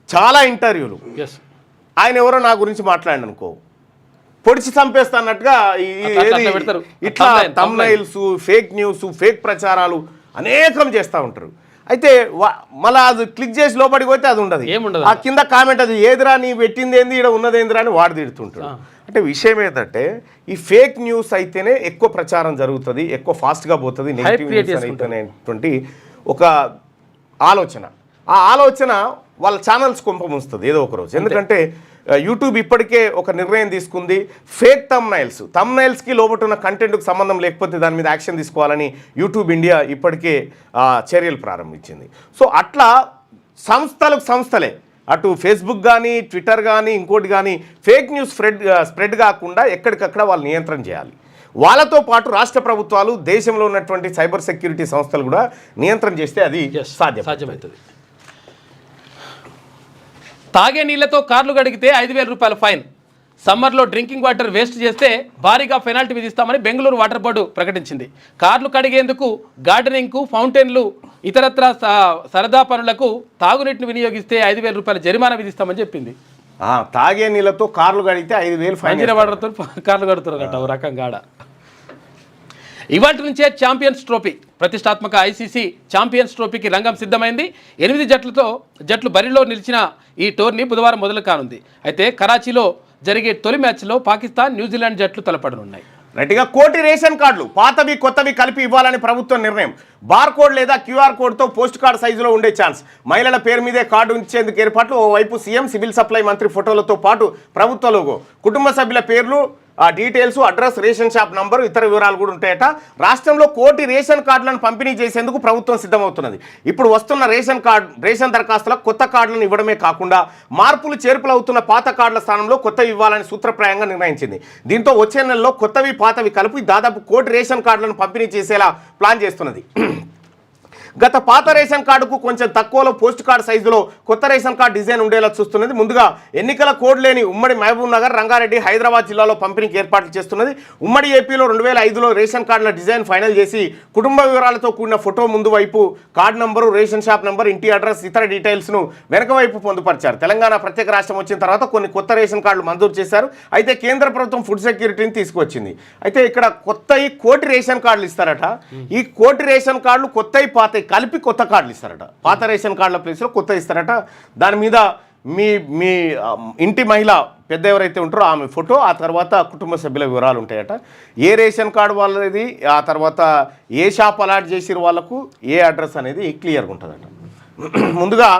చాలా ఇంటర్వ్యూలు, ఆయన ఎవరో నా గురించి మాట్లాడండి అనుకో, పొడిచి చంపేస్తా అన్నట్టుగా ఇట్లా థంబ్నైల్స్, ఫేక్ న్యూస్, ఫేక్ ప్రచారాలు అనేకం చేస్తూ ఉంటారు. అయితే మళ్ళీ అది క్లిక్ చేసి లోపలికి పోతే అది ఉండదు, ఆ కింద కామెంట్ అది ఏదిరా నీ పెట్టింది ఏంది, ఇక్కడ ఉన్నది ఏందిరా అని వాడు తిడుతుంటాడు. అంటే విషయం ఏంటంటే ఈ ఫేక్ న్యూస్ అయితేనే ఎక్కువ ప్రచారం జరుగుతుంది, ఎక్కువ ఫాస్ట్గా పోతుంది, నెగిటివ్ న్యూస్ అనేటువంటి ఒక ఆలోచన. ఆ ఆలోచన వాళ్ళ ఛానల్స్ కొంపముస్తుంది ఏదో ఒక రోజు. ఎందుకంటే యూట్యూబ్ ఇప్పటికే ఒక నిర్ణయం తీసుకుంది, ఫేక్ థంబ్నైల్స్కి లోపల ఉన్న కంటెంట్కి సంబంధం లేకపోతే దాని మీద యాక్షన్ తీసుకోవాలని యూట్యూబ్ ఇండియా ఇప్పటికే చర్యలు ప్రారంభించింది. సో అట్లా సంస్థలే అటు ఫేస్బుక్ కానీ, ట్విట్టర్ కానీ, ఇంకోటి కానీ ఫేక్ న్యూస్ స్ప్రెడ్ కాకుండా ఎక్కడికక్కడ వాళ్ళు నియంత్రణ చేయాలి. వాళ్ళతో పాటు రాష్ట్ర ప్రభుత్వాలు, దేశంలో ఉన్నటువంటి సైబర్ సెక్యూరిటీ సంస్థలు కూడా నియంత్రణ చేస్తే అది సాధ్యమవుతుంది. తాగే నీళ్లతో కార్లు కడిగితే 5,000 రూపాయల ఫైన్. సమ్మర్లో డ్రింకింగ్ వాటర్ వేస్ట్ చేస్తే భారీగా పెనాల్టీ విధిస్తామని బెంగళూరు వాటర్ బోర్డు ప్రకటించింది. కార్లు కడిగేందుకు, గార్డెనింగ్కు, ఫౌంటైన్లు, ఇతరత్ర సరదా పనులకు తాగునీటిని వినియోగిస్తే 5,000 రూపాయల జరిమానా విధిస్తామని చెప్పింది. తాగే నీళ్లతో కార్లు కడిగితే 5,000 ఫైన్. వాటర్తో కార్లు కడుతున్నారు ఓ రకంగా ఆడ. ఇవాటి నుంచే ఛాంపియన్స్ ట్రోఫీ, ప్రతిష్టాత్మక ఐసీసీ ఛాంపియన్స్ ట్రోఫీకి రంగం సిద్ధమైంది. 8 జట్లు బరిలో నిలిచిన ఈ టోర్నీ బుధవారం మొదలు కానుంది. అయితే కరాచీలో జరిగే తొలి మ్యాచ్లో పాకిస్తాన్, న్యూజిలాండ్ జట్లు తలపడనున్నాయి. రైట్గా 1 కోటి రేషన్ కార్డులు పాతవి కొత్తవి కలిపి ఇవ్వాలని ప్రభుత్వం నిర్ణయం. బార్ కోడ్ లేదా క్యూఆర్ కోడ్తో పోస్ట్ కార్డు సైజులో ఉండే ఛాన్స్. మహిళల పేరు మీదే కార్డు ఉంచేందుకు ఏర్పాట్లు. ఓవైపు సీఎం, సివిల్ సప్లై మంత్రి ఫోటోలతో పాటు ప్రభుత్వ లోగో, కుటుంబ సభ్యుల పేర్లు, details, address, ration shop number, ఇతర వివరాలు కూడా ఉంటాయట. రాష్ట్రంలో 1 కోటి రేషన్ కార్డులను పంపిణీ చేసేందుకు ప్రభుత్వం సిద్ధమవుతున్నది. ఇప్పుడు వస్తున్న రేషన్ దరఖాస్తులకు కొత్త కార్డులను ఇవ్వడమే కాకుండా మార్పులు చేర్పులు అవుతున్న పాత కార్డుల స్థానంలో కొత్తవి ఇవ్వాలని సూత్రప్రాయంగా నిర్ణయించింది. దీంతో వచ్చే నెలలో కొత్తవి పాతవి కలిపి దాదాపు 1 కోటి రేషన్ కార్డులను పంపిణీ చేసేలా ప్లాన్ చేస్తున్నది. గత పాత రేషన్ కార్డుకు కొంచెం తక్కువలో పోస్ట్ కార్డు సైజులో కొత్త రేషన్ కార్డు డిజైన్ ఉండేలా చూస్తున్నది. ముందుగా ఎన్నికల కోడ్ లేని ఉమ్మడి మహబూబ్ నగర్, రంగారెడ్డి, హైదరాబాద్ జిల్లాలో పంపిణీకి ఏర్పాట్లు చేస్తున్నది. ఉమ్మడి ఏపీలో 2005లో రేషన్ కార్డుల డిజైన్ ఫైనల్ చేసి కుటుంబ వివరాలతో కూడిన ఫోటో ముందు వైపు card number, ration shop number, ఇంటి అడ్రస్, ఇతర డీటెయిల్స్ను వెనక వైపు పొందుపరిచారు. తెలంగాణ ప్రత్యేక రాష్ట్రం వచ్చిన తర్వాత కొన్ని కొత్త రేషన్ కార్డులు మంజూరు చేశారు. అయితే కేంద్ర ప్రభుత్వం ఫుడ్ సెక్యూరిటీని తీసుకొచ్చింది. అయితే ఇక్కడ కొత్తవి 1 కోటి రేషన్ కార్డులు ఇస్తారట. ఈ 1 కోటి రేషన్ కార్డులు కొత్తవి పాత కలిపి కొత్త కార్డులు ఇస్తారట. పాత రేషన్ కార్డుల ప్లేస్లో కొత్త ఇస్తారట. దాని మీద మీ ఇంటి మహిళ పెద్ద ఎవరైతే ఉంటారో ఆమె ఫోటో, ఆ తర్వాత కుటుంబ సభ్యుల వివరాలు ఉంటాయట. ఏ రేషన్ కార్డు వాళ్ళది, ఆ తర్వాత ఏ షాప్ అలాట్ చేసిరు వాళ్ళకు ఏ అడ్రస్ అనేది క్లియర్గా ఉంటుందట. ముందుగా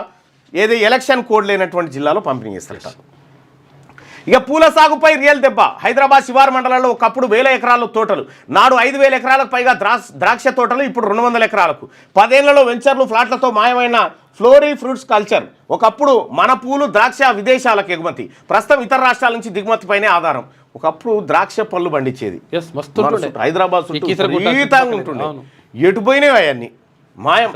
ఏది ఎలక్షన్ కోడ్ లేనటువంటి జిల్లాలో పంపిణీ చేస్తారట. ఇక పూల సాగుపై రియల్ దెబ్బ. హైదరాబాద్ శివారు మండలాల్లో ఒకప్పుడు 1000 ఎకరాల తోటలు, నాడు 5,000 ఎకరాలకు పైగా ద్రాక్ష తోటలు, ఇప్పుడు 200 ఎకరాలకు. 10 ఏళ్లలో వెంచర్లు, ఫ్లాట్లతో మాయమైన ఫ్లోరీ ఫ్రూట్స్ కల్చర్. ఒకప్పుడు మన పూలు, ద్రాక్ష విదేశాలకు ఎగుమతి, ప్రస్తుతం ఇతర రాష్ట్రాల నుంచి దిగుమతిపైనే ఆధారం. ఒకప్పుడు ద్రాక్ష పళ్ళు పండించేది హైదరాబాద్ ఉంటుండే, ఎటు పోయినాయి అవన్నీ మాయం.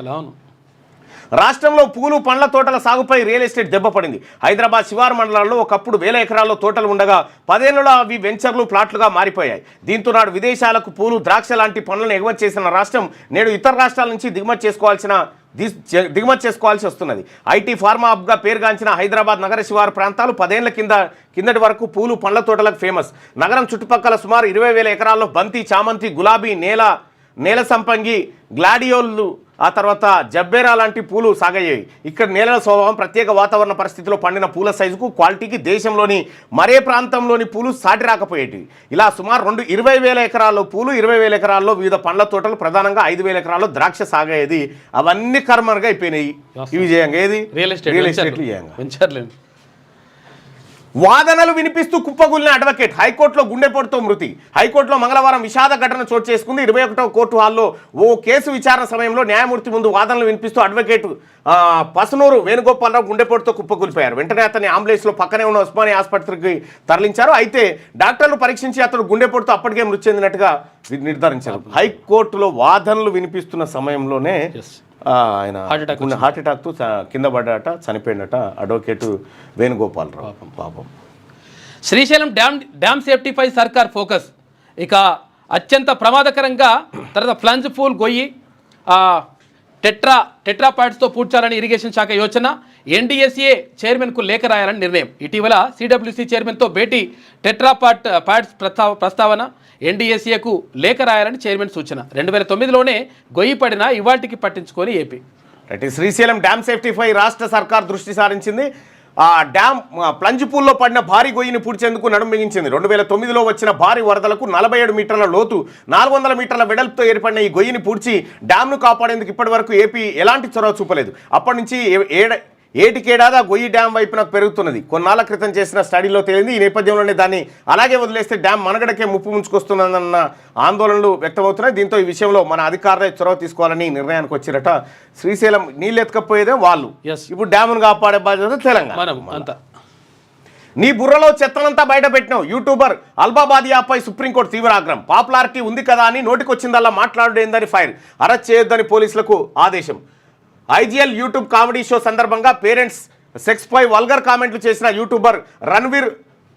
రాష్ట్రంలో పూలు పండ్ల తోటల సాగుపై రియల్ ఎస్టేట్ దెబ్బపడింది. హైదరాబాద్ శివారు మండలాల్లో ఒకప్పుడు వేల ఎకరాల్లో తోటలు ఉండగా 10 ఏళ్లలో అవి వెంచర్లు ప్లాట్లుగా మారిపోయాయి. దీంతో నాడు విదేశాలకు పూలు ద్రాక్ష లాంటి పండ్లను ఎగుమతి చేసిన రాష్ట్రం నేడు ఇతర రాష్ట్రాల నుంచి దిగుమతి చేసుకోవాల్సి వస్తున్నది. ఐటీ ఫార్మా హబ్గా పేరుగాంచిన హైదరాబాద్ నగర శివారు ప్రాంతాలు 10 ఏళ్ల కిందటి వరకు పూలు పండ్ల తోటలకు ఫేమస్. నగరం చుట్టుపక్కల సుమారు 20,000 ఎకరాల్లో బంతి, చామంతి, గులాబీ, నేల సంపంగి, గ్లాడియోలు, ఆ తర్వాత జబ్బేరా లాంటి పూలు సాగయ్యాయి. ఇక్కడ నేలల స్వభావం, ప్రత్యేక వాతావరణ పరిస్థితిలో పండిన పూల సైజుకు, క్వాలిటీకి దేశంలోని మరే ప్రాంతంలోని పూలు సాటి రాకపోయేటివి. ఇలా సుమారు 20,000 ఎకరాల్లో పూలు, 20,000 ఎకరాల్లో వివిధ పండ్ల తోటలు, ప్రధానంగా 5,000 ఎకరాల్లో ద్రాక్ష సాగయ్యేది. అవన్నీ కర్మగా అయిపోయినాయి. ఇవి చేయంగా ఏది రియల్ ఎస్టేట్లు చేయంగా. వాదనలు వినిపిస్తూ కుప్పగూలిన అడ్వకేట్, హైకోర్టులో గుండెపోటుతో మృతి. హైకోర్టులో మంగళవారం విషాద ఘటన చోటు చేసుకుంది. 21వ కోర్టు హాల్లో ఓ కేసు విచారణ సమయంలో న్యాయమూర్తి ముందు వాదనలు వినిపిస్తూ అడ్వకేట్ పసునూరు వేణుగోపాలరావు గుండెపోటుతో కుప్పకూలిపోయారు. వెంటనే అతన్ని అంబులెన్స్లో పక్కనే ఉన్న ఉస్మానియా ఆసుపత్రికి తరలించారు. అయితే డాక్టర్లు పరీక్షించి అతడు గుండెపోటుతో అప్పటికే మృతి చెందినట్టుగా నిర్ధారించారు. హైకోర్టులో వాదనలు వినిపిస్తున్న సమయంలోనే ఆయన హార్ట్ అటాక్తో కింద పడ్డాట, చనిపోయినట అడ్వకేటు వేణుగోపాలరావు. పాపం. శ్రీశైలం డ్యామ్ సేఫ్టీపై సర్కార్ ఫోకస్. ఇక అత్యంత ప్రమాదకరంగా తర్వాత ప్లంజ్ పూల్ గొయ్యి టెట్రా పాడ్స్తో పూడ్చాలని ఇరిగేషన్ శాఖ యోచన. ఎన్డీఎస్ఏ చైర్మన్కు లేఖ రాయాలని నిర్ణయం. ఇటీవల సిడబ్ల్యూసీ చైర్మన్తో భేటీ. టెట్రా పాడ్స్ ప్రస్తావన. ఎన్డీఎస్ఏకు లేఖ రాయాలని చైర్మన్ సూచన. 2009లోనే గొయ్యి పడినా ఇవాటికి పట్టించుకొని ఏపీ. శ్రీశైలం డ్యామ్ సేఫ్టీపై రాష్ట్ర సర్కార్ దృష్టి సారించింది. ఆ డ్యామ్ ప్లంజ్ పూల్లో పడిన భారీ గొయ్యిని పూడ్చేందుకు నడుం బిగించింది. 2009లో వచ్చిన భారీ వరదలకు 47 మీటర్ల లోతు, 400 మీటర్ల వెడల్పుతో ఏర్పడిన ఈ గొయ్యిని పూడ్చి డ్యామ్ను కాపాడేందుకు ఇప్పటి వరకు ఏపీ ఎలాంటి చొరవ చూపలేదు. అప్పటి నుంచి ఏటికేడాది గొయ్యి డ్యామ్ వైపున పెరుగుతున్నది. కొన్నాళ్ల క్రితం చేసిన స్టడీలో తేలింది. ఈ నేపథ్యంలోనే దాన్ని అలాగే వదిలేస్తే డ్యామ్ మనగడకే ముప్పు ముంచుకొస్తున్నదన్న ఆందోళనలు వ్యక్తమవుతున్నాయి. దీంతో ఈ విషయంలో మన అధికారులే చొరవ తీసుకోవాలని నిర్ణయానికి వచ్చిరట. శ్రీశైలం నీళ్ళు ఎత్తుకపోయేదే వాళ్ళు, ఇప్పుడు డ్యామ్ను కాపాడే బాధ్యత తెలంగాణ. నీ బుర్రలో చెత్తనంతా బయట పెట్టినావు. యూట్యూబర్ అల్బాబాదియాపై సుప్రీంకోర్టు తీవ్ర ఆగ్రహం. పాపులారిటీ ఉంది కదా అని నోటికొచ్చిందల్లా మాట్లాడేందని ఫైర్. అరెస్ట్ చేయొద్దని పోలీసులకు ఆదేశం. ఐజీఎల్ యూట్యూబ్ కామెడీ షో సందర్భంగా పేరెంట్స్ సెక్స్పై వల్గర్ కామెంట్లు చేసిన యూట్యూబర్ రణ్వీర్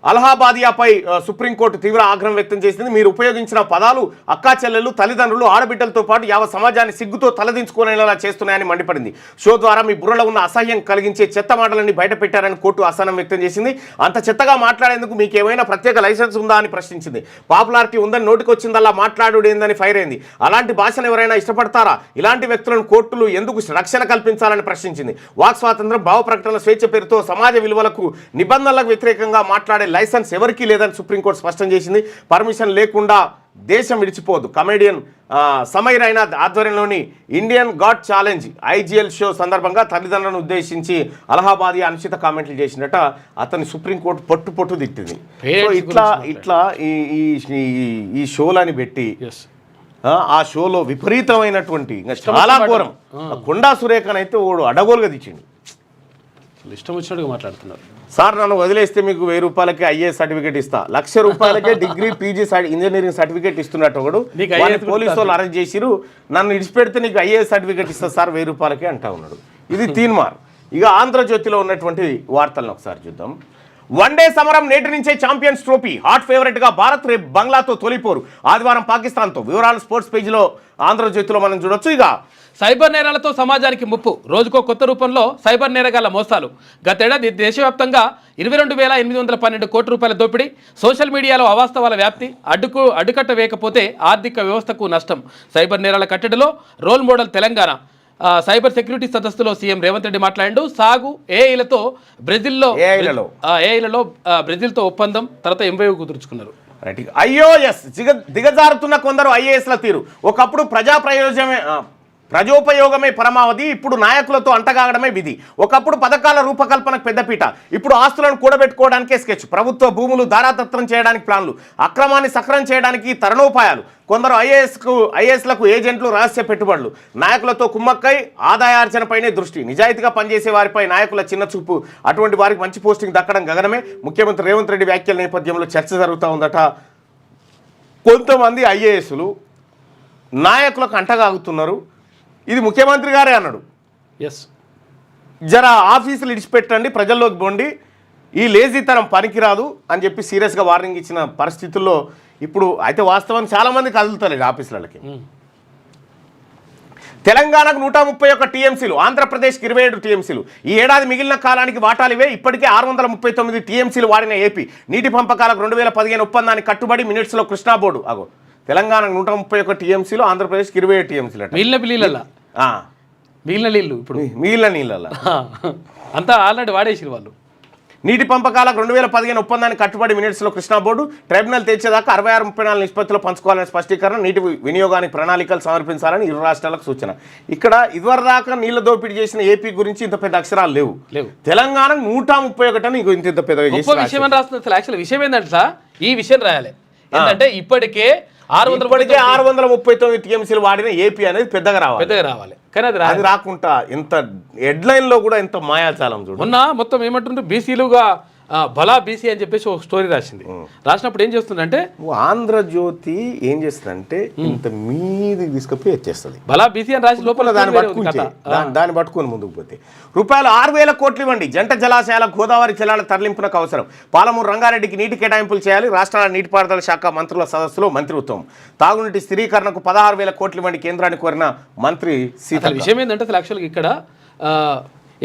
అల్హాబాదియాపై సుప్రీంకోర్టు తీవ్ర ఆగ్రహం వ్యక్తం చేసింది. మీరు ఉపయోగించిన పదాలు అక్కా చెల్లెలు, తల్లిదండ్రులు, ఆడబిడ్డలతో పాటు యావత్ సమాజాన్ని సిగ్గుతో తలదించుకునేలా చేస్తున్నాయని మండిపడింది. షో ద్వారా మీ బుర్రలో ఉన్న అసహ్యం కలిగించే చెత్త మాటలన్నీ బయట పెట్టారని కోర్టు అసహనం వ్యక్తం చేసింది. అంత చెత్తగా మాట్లాడేందుకు మీకు ఏమైనా ప్రత్యేక లైసెన్స్ ఉందా అని ప్రశ్నించింది. పాపులారిటీ ఉందని నోటికొచ్చిందల్లా మాట్లాడుడేందని ఫైర్ అయింది. అలాంటి భాషను ఎవరైనా ఇష్టపడతారా? ఇలాంటి వ్యక్తులను కోర్టులు ఎందుకు రక్షణ కల్పించాలని ప్రశ్నించింది. వాక్ స్వాతంత్రం, భావ ప్రకటనల స్వేచ్ఛ పేరుతో సమాజ విలువలకు నిబంధనలకు వ్యతిరేకంగా మాట్లాడే లైసెన్స్ ఎవరికీ లేదని సుప్రీంకోర్టు స్పష్టం చేసింది. పర్మిషన్ లేకుండా దేశం విడిచిపోదు. కమెడియన్ సమై రైనా ఆధ్వర్యంలోని Indian God challenge IGL show సందర్భంగా తల్లిదండ్రులను ఉద్దేశించి అలహాబాదీ అనుచిత కామెంట్లు చేసినట్ట అతన్ని సుప్రీంకోర్టు పొట్టు తిట్టింది. ఇట్లా ఈ షోలని పెట్టి ఆ షోలో విపరీతమైనటువంటి చాలా ఘోరం. కొండా సురేఖనైతే ఓడు అడగోలుగా తెచ్చిండు. ఇష్టం వచ్చినట్టుగా మాట్లాడుతున్నారు. సార్ నన్ను వదిలేస్తే మీకు 1000 రూపాయలకే ఐఏఎస్ సర్టిఫికేట్ ఇస్తా, 1,00,000 రూపాయలకే డిగ్రీ పీజీ ఇంజనీరింగ్ సర్టిఫికేట్ ఇస్తున్నట్టు ఒకడు పోలీసు వాళ్ళు అరెస్ట్ చేసిరు. నన్ను ఇడిచిపెడితే నీకు ఐఏఎస్ సర్టిఫికేట్ ఇస్తా సార్ 1000 రూపాయలకే అంటా ఉన్నాడు. ఇది తీన్మార్. ఇక ఆంధ్రజ్యోతిలో ఉన్నటువంటి వార్తలను ఒకసారి చూద్దాం. వన్డే సమరం నేటి నుంచే ఛాంపియన్స్ ట్రోఫీ. హాట్ ఫేవరెట్గా భారత్ రేపు బంగ్లాతో తొలిపోరు. ఆదివారం పాకిస్తాన్తో. వివరాలు స్పోర్ట్స్ పేజీలో ఆంధ్రజ్యోతిలో మనం చూడొచ్చు. ఇక సైబర్ నేరాలతో సమాజానికి ముప్పు. రోజుకో కొత్త రూపంలో సైబర్ నేరగాళ్ల మోసాలు. గతేడాది దేశవ్యాప్తంగా 22,812 కోట్ల రూపాయల దోపిడీ. సోషల్ మీడియాలో అవాస్తవాల వ్యాప్తి. అడ్డుకట్ట వేయకపోతే ఆర్థిక వ్యవస్థకు నష్టం. సైబర్ నేరాల కట్టడిలో role model Telangana. Cyber security సదస్సులో సీఎం రేవంత్ రెడ్డి మాట్లాడిండు. సాగు ఏఐలతో బ్రెజిల్లో బ్రెజిల్తో ఒప్పందం, తర్వాత ఎంవైఓ కుదుర్చుకున్నారు. ఐఓఎస్ దిగజారుతున్న కొందరు ఐఏఎస్ల తీరు. ఒకప్పుడు ప్రజోపయోగమే పరమావధి, ఇప్పుడు నాయకులతో అంటగాగడమే విధి. ఒకప్పుడు పథకాల రూపకల్పనకు పెద్దపీట, ఇప్పుడు ఆస్తులను కూడబెట్టుకోవడానికే స్కెచ్. ప్రభుత్వ భూములు ధారాదత్తం చేయడానికి ప్లాన్లు, అక్రమాన్ని సక్రం చేయడానికి తరుణోపాయాలు. కొందరు ఐఏఎస్లకు ఏజెంట్లు, రహస్య పెట్టుబడులు. నాయకులతో కుమ్మక్కై ఆదాయార్జనపైనే దృష్టి. నిజాయితీగా పనిచేసే వారిపై నాయకుల చిన్న చూపు. అటువంటి వారికి మంచి పోస్టింగ్ దక్కడం గగనమే. ముఖ్యమంత్రి రేవంత్ రెడ్డి వ్యాఖ్యల నేపథ్యంలో చర్చ జరుగుతూ ఉందట. కొంతమంది ఐఏఎస్లు నాయకులకు అంటగాగుతున్నారు. ఇది ముఖ్యమంత్రి గారే అన్నాడు. జర ఆఫీసులు ఇడిచిపెట్టండి, ప్రజల్లోకి పోండి, ఈ లేజీతనం పనికిరాదు అని చెప్పి సీరియస్గా వార్నింగ్ ఇచ్చిన పరిస్థితుల్లో ఇప్పుడు అయితే వాస్తవానికి చాలామంది కదులుతలేదు ఆఫీసులకి. తెలంగాణకు 131 టీఎంసీలు, ఆంధ్రప్రదేశ్కి 27 టీఎంసీలు. ఈ ఏడాది మిగిలిన కాలానికి వాటాలివే. ఇప్పటికే 639 టీఎంసీలు వాడిన ఏపీ నీటి పంపకాలకు 2015 ఒప్పందానికి కట్టుబడి మినిట్స్లో కృష్ణా బోర్డు అగో తెలంగాణకు 131 టీఎంసీలు, ఆంధ్రప్రదేశ్కి 27 టీఎంసీలు. మిగిలిన నీళ్ళు ఇప్పుడు మిగిలిన నీళ్ళ అంతా ఆల్రెడీ వాడేసి వాళ్ళు. నీటి పంపకాలకు 2015 ఒప్పందానికి కట్టుబడి మినిట్స్లో కృష్ణా బోర్డు ట్రైబ్యునల్ తెచ్చేదాకా 66-34 నిష్పత్తిలో పంచుకోవాలని స్పష్టీకరణ, నీటి వినియోగానికి ప్రణాళికలు సమర్పించాలని ఇరు రాష్ట్రాలకు సూచన. ఇక్కడ ఇదివరదాకా నీళ్ల దోపిడీ చేసిన ఏపీ గురించి ఇంత పెద్ద అక్షరాలు లేవు. తెలంగాణ 131 అని ఇంత పెద్దగా చేసి విషయం అని రాస్తుంది. అసలు యాక్చువల్ విషయం ఏంటంటే ఈ విషయం రాయాలి ఏంటంటే ఇప్పటికే 639 టీఎంసీలు వాడిన ఏపీ అనేది పెద్దగా రావాలి. కానీ అది రాకుండా ఇంత హెడ్లైన్లో కూడా ఇంత మాయాచాలం చూడు. మొన్న మొత్తం ఏమంటుంటే బీసీలుగా బలా బీసీ అని చెప్పేసి ఒక స్టోరీ రాసింది. రాసినప్పుడు ఏం చేస్తుందంటే ఆంధ్రజ్యోతి ఏం చేస్తుందంటే ఇంత మీది తీసుకుపోయి వచ్చేస్తుంది. బలా బీసీ అని రాసి లోపల దాన్ని పట్టుకొని ముందుకు పోతే రూపాయలు 6,000 కోట్లు ఇవ్వండి, జంట జలాశయాల గోదావరి జలాల తరలింపునకు అవసరం. పాలమూరు రంగారెడ్డికి నీటి కేటాయింపులు చేయాలి. రాష్ట్రాల నీటిపారుదల శాఖ మంత్రుల సదస్సులో మంత్రి ఉత్తమ్. తాగునీటి స్థిరీకరణకు 16,000 కోట్లు ఇవ్వండి కేంద్రాన్ని కోరిన మంత్రి సీత. విషయం ఏంటంటే అసలు యాక్చువల్గా ఇక్కడ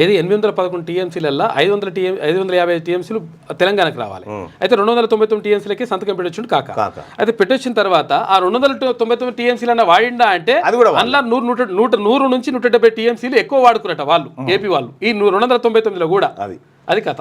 ఏది 811 టీఎంసీలల్లో 550 టీఎంసీలు తెలంగాణకు రావాలి. అయితే 299 టీఎంసీలకి సంతకం పెట్టొచ్చుండు కాక. అయితే పెట్టొచ్చిన తర్వాత ఆ 299 టీఎంసీలన్నా వాడిండా అంటే అందులో 100 నుంచి 170 టీఎంసీలు ఎక్కువ వాడుకున్నట్ట వాళ్ళు ఏపీ వాళ్ళు ఈ 299లో కూడా. అది కథ.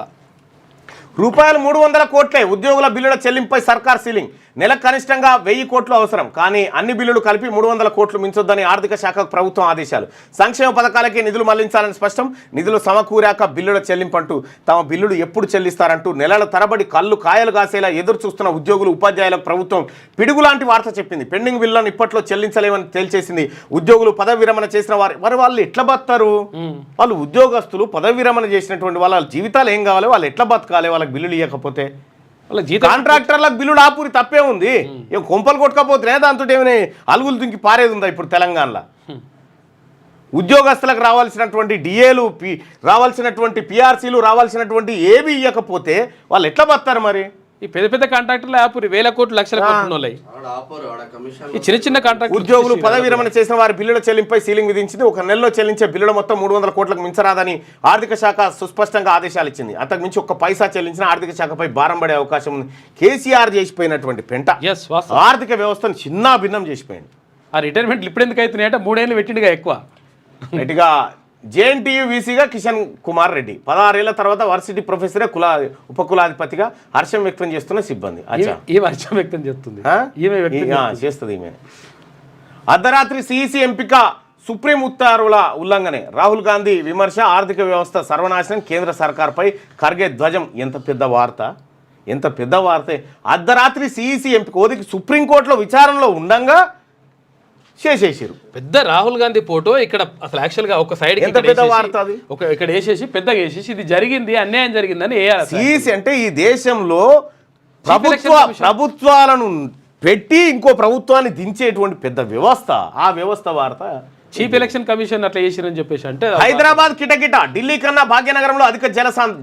రూపాయలు 300 కోట్లే ఉద్యోగుల బిల్లుల చెల్లింపై సర్కార్ సీలింగ్. నెలకు కనిష్టంగా 1000 కోట్లు అవసరం, కానీ అన్ని బిల్లులు కలిపి 300 కోట్లు మించొద్దని ఆర్థిక శాఖకు ప్రభుత్వం ఆదేశాలు. సంక్షేమ పథకాలకే నిధులు మళ్లించాలని స్పష్టం. నిధులు సమకూరాక బిల్లుల చెల్లింపంటూ తమ బిల్లులు ఎప్పుడు చెల్లిస్తారంటూ నెలల తరబడి కళ్ళు కాయలు కాసేలా ఎదురు చూస్తున్న ఉద్యోగులు ఉపాధ్యాయులకు ప్రభుత్వం పిడుగులాంటి వార్త చెప్పింది. పెండింగ్ బిల్లులను ఇప్పట్లో చెల్లించలేమని తేల్చేసింది. ఉద్యోగులు పదవి విరమణ చేసిన వారు వాళ్ళు ఎట్లా బతారు? వాళ్ళు ఉద్యోగస్తులు పదవి విరమణ చేసినటువంటి వాళ్ళ జీవితాలు ఏం కావాలి, వాళ్ళు ఎట్లా బతకాలి వాళ్ళకి బిల్లులు ఇవ్వకపోతే? కాంట్రాక్టర్లకు బిల్లులు ఆపూరి తప్పే ఉంది. ఏం కొంపలు కొట్టుకపోతున్నాయి, దాంతో ఏమైనా అలుగులు దుంకి పారేది ఉందా ఇప్పుడు తెలంగాణలో? ఉద్యోగస్తులకు రావాల్సినటువంటి డిఏలు, రావాల్సినటువంటి పిఆర్సీలు, రావాల్సినటువంటి ఏవి ఇవ్వకపోతే వాళ్ళు ఎట్లా బతారు మరి? ఈ పెద్ద పెద్ద కాంట్రాక్టర్లు ఆపురి 1000 కోట్లు 1,00,000 కోట్లు ఉన్నాయి. ఈ చిన్న చిన్న కాంట్రాక్ట్ ఉద్యోగులు పదవి విరమణ చేసిన వారి బిల్లుల చెల్లింపై సీలింగ్ విధించింది. ఒక నెలలో చెల్లించే బిల్లుల మొత్తం 300 కోట్లకు మించరాదని ఆర్థిక శాఖ సుస్పష్టంగా ఆదేశాలు ఇచ్చింది. అంతకు మించి ఒక్క పైసా చెల్లించిన ఆర్థిక శాఖపై భారం పడే అవకాశం ఉంది. కేసీఆర్ చేసిపోయినటువంటి పెంట ఆర్థిక వ్యవస్థను చిన్న భిన్నం చేసిపోయింది. ఆ రిటైర్మెంట్లు ఇప్పుడు ఎందుకు అవుతున్నాయి అంటే 3 ఏళ్ళు పెట్టిండుగా ఎక్కువ. గట్టిగా జేఎన్టీయూ వీసీగా కిషన్ కుమార్ రెడ్డి 16 ఏళ్ల తర్వాత వర్సిటీ ప్రొఫెసరే ఉపకులాధిపతిగా హర్షం వ్యక్తం చేస్తున్న సిబ్బంది. హర్షం వ్యక్తం చేస్తుంది చేస్తుంది ఈమె. అర్ధరాత్రి సిఈసి ఎంపిక సుప్రీం ఉత్తర్వుల ఉల్లంఘనే. రాహుల్ గాంధీ విమర్శ, ఆర్థిక వ్యవస్థ సర్వనాశనం, కేంద్ర సర్కార్పై ఖర్గే ధ్వజం. ఎంత పెద్ద వార్త! అర్ధరాత్రి సిఈసి ఎంపిక ఓదికి సుప్రీంకోర్టులో విచారణలో ఉండంగా చేసేసారు. పెద్ద రాహుల్ గాంధీ ఫోటో ఇక్కడ అసలు యాక్చువల్గా ఒక సైడ్ ఇక్కడ వేసేసి పెద్దగా వేసేసి ఇది జరిగింది, అన్యాయం జరిగిందని సిఈసి అంటే ఈ దేశంలో ప్రభుత్వాలను పెట్టి ఇంకో ప్రభుత్వాన్ని దించేటువంటి పెద్ద వ్యవస్థ. ఆ వ్యవస్థ వార్త చీఫ్ ఎలక్షన్ కమిషన్ అట్లా చేసిరని చెప్పేసి అంటే హైదరాబాద్ కిటకిట, ఢిల్లీ కన్నా భాగ్యనగరంలో అధిక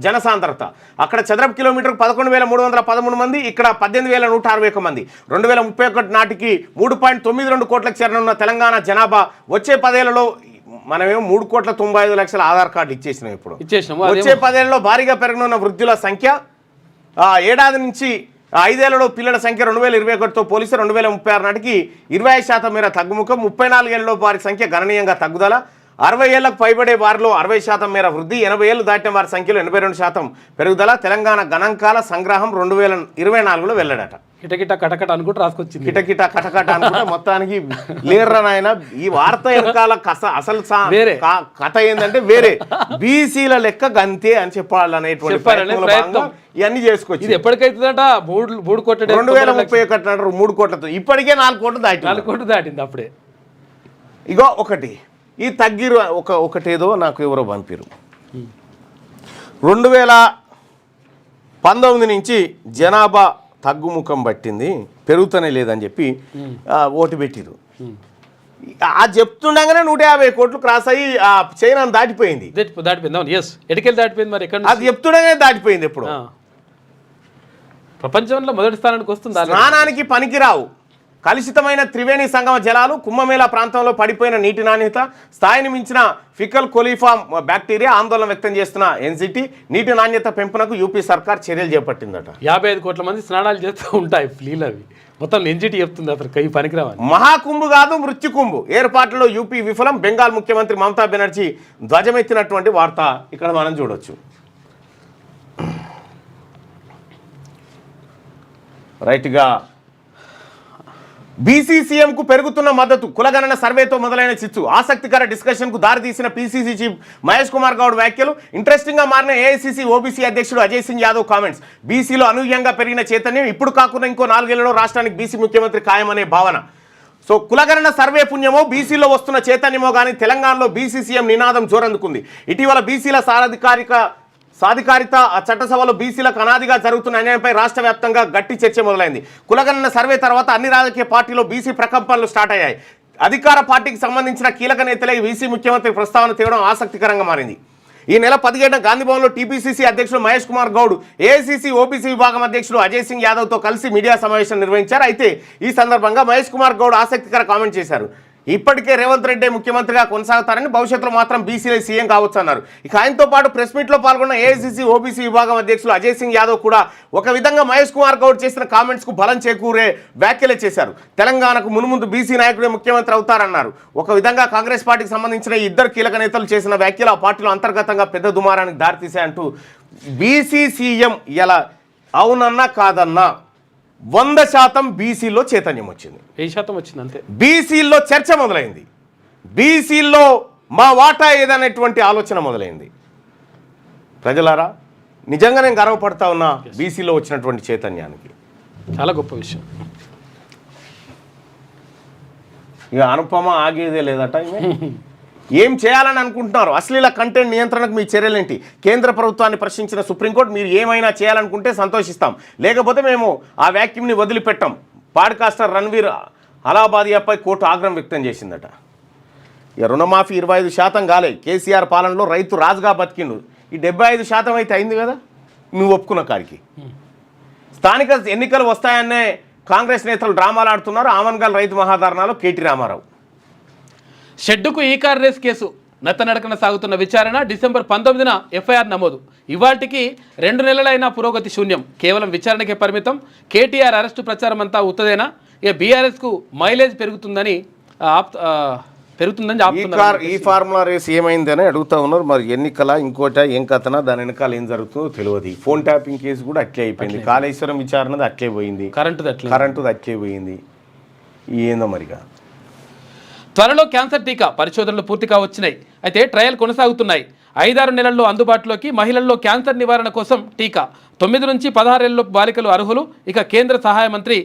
జనసాంద్రత. అక్కడ చదరపు కిలోమీటర్కు 11,313 మంది, ఇక్కడ 18,161 మంది. 2031 నాటికి 3.92 కోట్లకు చేరనున్న తెలంగాణ జనాభా. వచ్చే 10 ఏళ్లలో మనమేమో 3,95,00,000 ఆధార్ కార్డులు ఇచ్చేసినాం. ఇప్పుడు వచ్చే 10 ఏళ్లలో భారీగా పెరగనున్న వృద్ధుల సంఖ్య. ఏడాది నుంచి 5 ఏళ్లలో పిల్లల సంఖ్య 2021తో పోలిస్తే 2036 నాటికి 25% మేర తగ్గుముఖం. 34 ఏళ్లలో వారి సంఖ్య గణనీయంగా తగ్గుదల. 60 ఏళ్లకు పైబడే వారిలో 60% మేర వృద్ధి. 80 ఏళ్లు దాటిన వారి సంఖ్యలో 82% పెరుగుదల. తెలంగాణ గణాంకాల సంగ్రహం 2024లో వెళ్ళడట. కిటకిట కటకట అనుకుంటూ రాసుకొచ్చింది. కిటకిట కటకట అనుకుంటే మొత్తానికి లేర్రా నాయన. ఈ వార్త వెనకాల అసలు కథ ఏంటంటే వేరే బీసీల లెక్క గంతే అని చెప్పాలనేటువంటి ఇవన్నీ చేసుకోవచ్చు. ఇది ఎప్పటికైతుందట 3 కోట్ల 2031 అంటారు 3 కోట్లతో. ఇప్పటికే 4 కోట్లు దాటి 4 కోట్లు దాటింది అప్పుడే. ఇగో ఒకటి ఈ తగ్గిరు ఒకటేదో నాకు ఎవరో పంపిరు. 2019 నుంచి జనాభా తగ్గుముఖం పట్టింది, పెరుగుతూనే లేదని చెప్పి ఓటు పెట్టిరు. అది చెప్తుండగానే 150 కోట్లు క్రాస్ అయ్యి ఆ చైనా దాటిపోయింది. దాటిపోయింది అవును. ఎస్ ఎటుకెళ్ళి దాటిపోయింది మరి ఎక్కడ అది చెప్తుండగానే దాటిపోయింది. ఎప్పుడు ప్రపంచంలో మొదటి స్థానానికి వస్తుంది. స్నానానికి పనికిరావు కలుషితమైన త్రివేణి సంగమ జలాలు, కుంభమేళా ప్రాంతంలో పడిపోయిన నీటి నాణ్యత, స్థాయిని మించిన ఫికల్ కొలిఫామ్ బ్యాక్టీరియా ఆందోళన వ్యక్తం చేస్తున్న ఎన్జిటి నీటి నాణ్యత పెంపునకు యూపీ సర్కార్ చర్యలు చేపట్టిందట. 55 కోట్ల మంది స్నానాలు చేస్తూ ఉంటాయి నీళ్ళు అవి మొత్తం ఎన్జిటి చెప్తుంది అసలు కై పనికిరావని. మహాకుంభు కాదు మృత్యుకుంభు ఏర్పాట్లలో యూపీ విఫలం, బెంగాల్ ముఖ్యమంత్రి మమతా బెనర్జీ ధ్వజమెత్తినటువంటి వార్త ఇక్కడ మనం చూడొచ్చు. రైట్గా బీసీసీఎంకు పెరుగుతున్న మద్దతు, కులగణన సర్వేతో మొదలైన చిచ్చు, ఆసక్తికర డిస్కషన్కు దారితీసిన పీసీసీ చీఫ్ మహేష్ కుమార్ గౌడ్ వ్యాఖ్యలు, ఇంట్రెస్టింగ్గా మారిన ఏఐసీసీ ఓబీసీ అధ్యక్షుడు అజయ్ సింగ్ యాదవ్ కామెంట్స్, బీసీలో అనూహ్యంగా పెరిగిన చైతన్యం, ఇప్పుడు కాకుండా ఇంకో 4 ఏళ్లలో రాష్ట్రానికి బీసీ ముఖ్యమంత్రి ఖాయమనే భావన. సో కులగణన సర్వే పుణ్యమో బీసీలో వస్తున్న చైతన్యమో కానీ తెలంగాణలో బీసీసీఎం నినాదం జోరందుకుంది. ఇటీవల బీసీల సాధికారిత చట్టసభలో బీసీలకు అనాదిగా జరుగుతున్న అన్యాయంపై రాష్ట్ర వ్యాప్తంగా గట్టి చర్చ మొదలైంది. కులగణన సర్వే తర్వాత అన్ని రాజకీయ పార్టీలో బీసీ ప్రకంపనలు స్టార్ట్ అయ్యాయి. అధికార పార్టీకి సంబంధించిన కీలక నేతలే బీసీ ముఖ్యమంత్రి ప్రస్తావన తేవడం ఆసక్తికరంగా మారింది. ఈ నెల 17న గాంధీభవన్లో టీపీసీసీ అధ్యక్షుడు మహేష్ కుమార్ గౌడ్, ఏఐసీసీ ఓబీసీ విభాగం అధ్యక్షుడు అజయ్ సింగ్ యాదవ్తో కలిసి మీడియా సమావేశం నిర్వహించారు. అయితే ఈ సందర్భంగా మహేష్ కుమార్ గౌడ్ ఆసక్తికర కామెంట్ చేశారు. ఇప్పటికే రేవంత్ రెడ్డి ముఖ్యమంత్రిగా కొనసాగుతారని, భవిష్యత్తులో మాత్రం బీసీలే సీఎం కావచ్చు అన్నారు. ఇక ఆయనతో పాటు ప్రెస్ మీట్లో పాల్గొన్న ఏఐసీసీ ఓబీసీ విభాగం అధ్యక్షులు అజయ్ సింగ్ యాదవ్ కూడా ఒక విధంగా మహేష్ కుమార్ గౌడ్ చేసిన కామెంట్స్కు బలం చేకూరే వ్యాఖ్యలే చేశారు. తెలంగాణకు మున్ముందు బీసీ నాయకుడే ముఖ్యమంత్రి అవుతారన్నారు. ఒక విధంగా కాంగ్రెస్ పార్టీకి సంబంధించిన ఇద్దరు కీలక నేతలు చేసిన వ్యాఖ్యలు ఆ పార్టీలో అంతర్గతంగా పెద్ద దుమారానికి దారితీశాయంటూ బీసీ సీఎం ఎలా అవునన్నా కాదన్నా 100% బీసీలో చైతన్యం వచ్చింది. 10% వచ్చింది అంతే. బీసీల్లో చర్చ మొదలైంది. బీసీల్లో మా వాటా ఏదనేటువంటి ఆలోచన మొదలైంది. ప్రజలారా నిజంగా నేను గర్వపడతా ఉన్నా బీసీలో వచ్చినటువంటి చైతన్యానికి. చాలా గొప్ప విషయం. ఇక అనుపమ ఆగేదే లేదట. ఏం చేయాలని అనుకుంటున్నారు? అశ్లీల కంటెంట్ నియంత్రణకు మీ చర్యలేంటి? కేంద్ర ప్రభుత్వాన్ని ప్రశ్నించిన సుప్రీంకోర్టు మీరు ఏమైనా చేయాలనుకుంటే సంతోషిస్తాం, లేకపోతే మేము ఆ వ్యాక్యూమ్ని వదిలిపెట్టాం. పాడ్కాస్టర్ రణ్వీర్ అలాబాదియాపై కోర్టు ఆగ్రహం వ్యక్తం చేసిందట. ఇక రుణమాఫీ 25% కాలే, కేసీఆర్ పాలనలో రైతు రాజుగా బతికిండు. ఈ 75% అయితే అయింది కదా నువ్వు ఒప్పుకున్న కాడికి. స్థానిక ఎన్నికలు వస్తాయనే కాంగ్రెస్ నేతలు డ్రామాలు ఆడుతున్నారు. ఆమన్గల్ రైతు మహాధర్నాలో కేటీ రామారావు. షెడ్డుకు ఈ కార్ రేస్ కేసు నత్తనడకన సాగుతున్న విచారణ. డిసెంబర్ 19న ఎఫ్ఐఆర్ నమోదు. ఇవాళకి 2 నెలలైనా పురోగతి శూన్యం, కేవలం విచారణకే పరిమితం. కేటీఆర్ అరెస్టు ప్రచారం అంతా ఉత్తదేనా? ఇక బీఆర్ఎస్కు మైలేజ్ పెరుగుతుందని ఈ ఫార్ములా రేస్ ఏమైందని అడుగుతా ఉన్నారు. మరి ఎన్నికల ఇంకోట ఏం కథనా, దాని వెనకాల ఏం జరుగుతుందో తెలియదు. ఫోన్ ట్యాపింగ్ కేసు కూడా అట్లే అయిపోయింది. కాళేశ్వరం విచారణది అట్లే పోయింది. కరెంటుది అట్లే పోయింది. ఏందో మరిగా. త్వరలో క్యాన్సర్ టీకా పరిశోధనలు పూర్తిగా వచ్చినాయి. అయితే ట్రయల్ కొనసాగుతున్నాయి. 5-6 నెలల్లో అందుబాటులోకి. మహిళల్లో క్యాన్సర్ నివారణ కోసం టీకా. 9 నుంచి 16 ఏళ్ళ బాలికలు అర్హులు. ఇక కేంద్ర సహాయ మంత్రి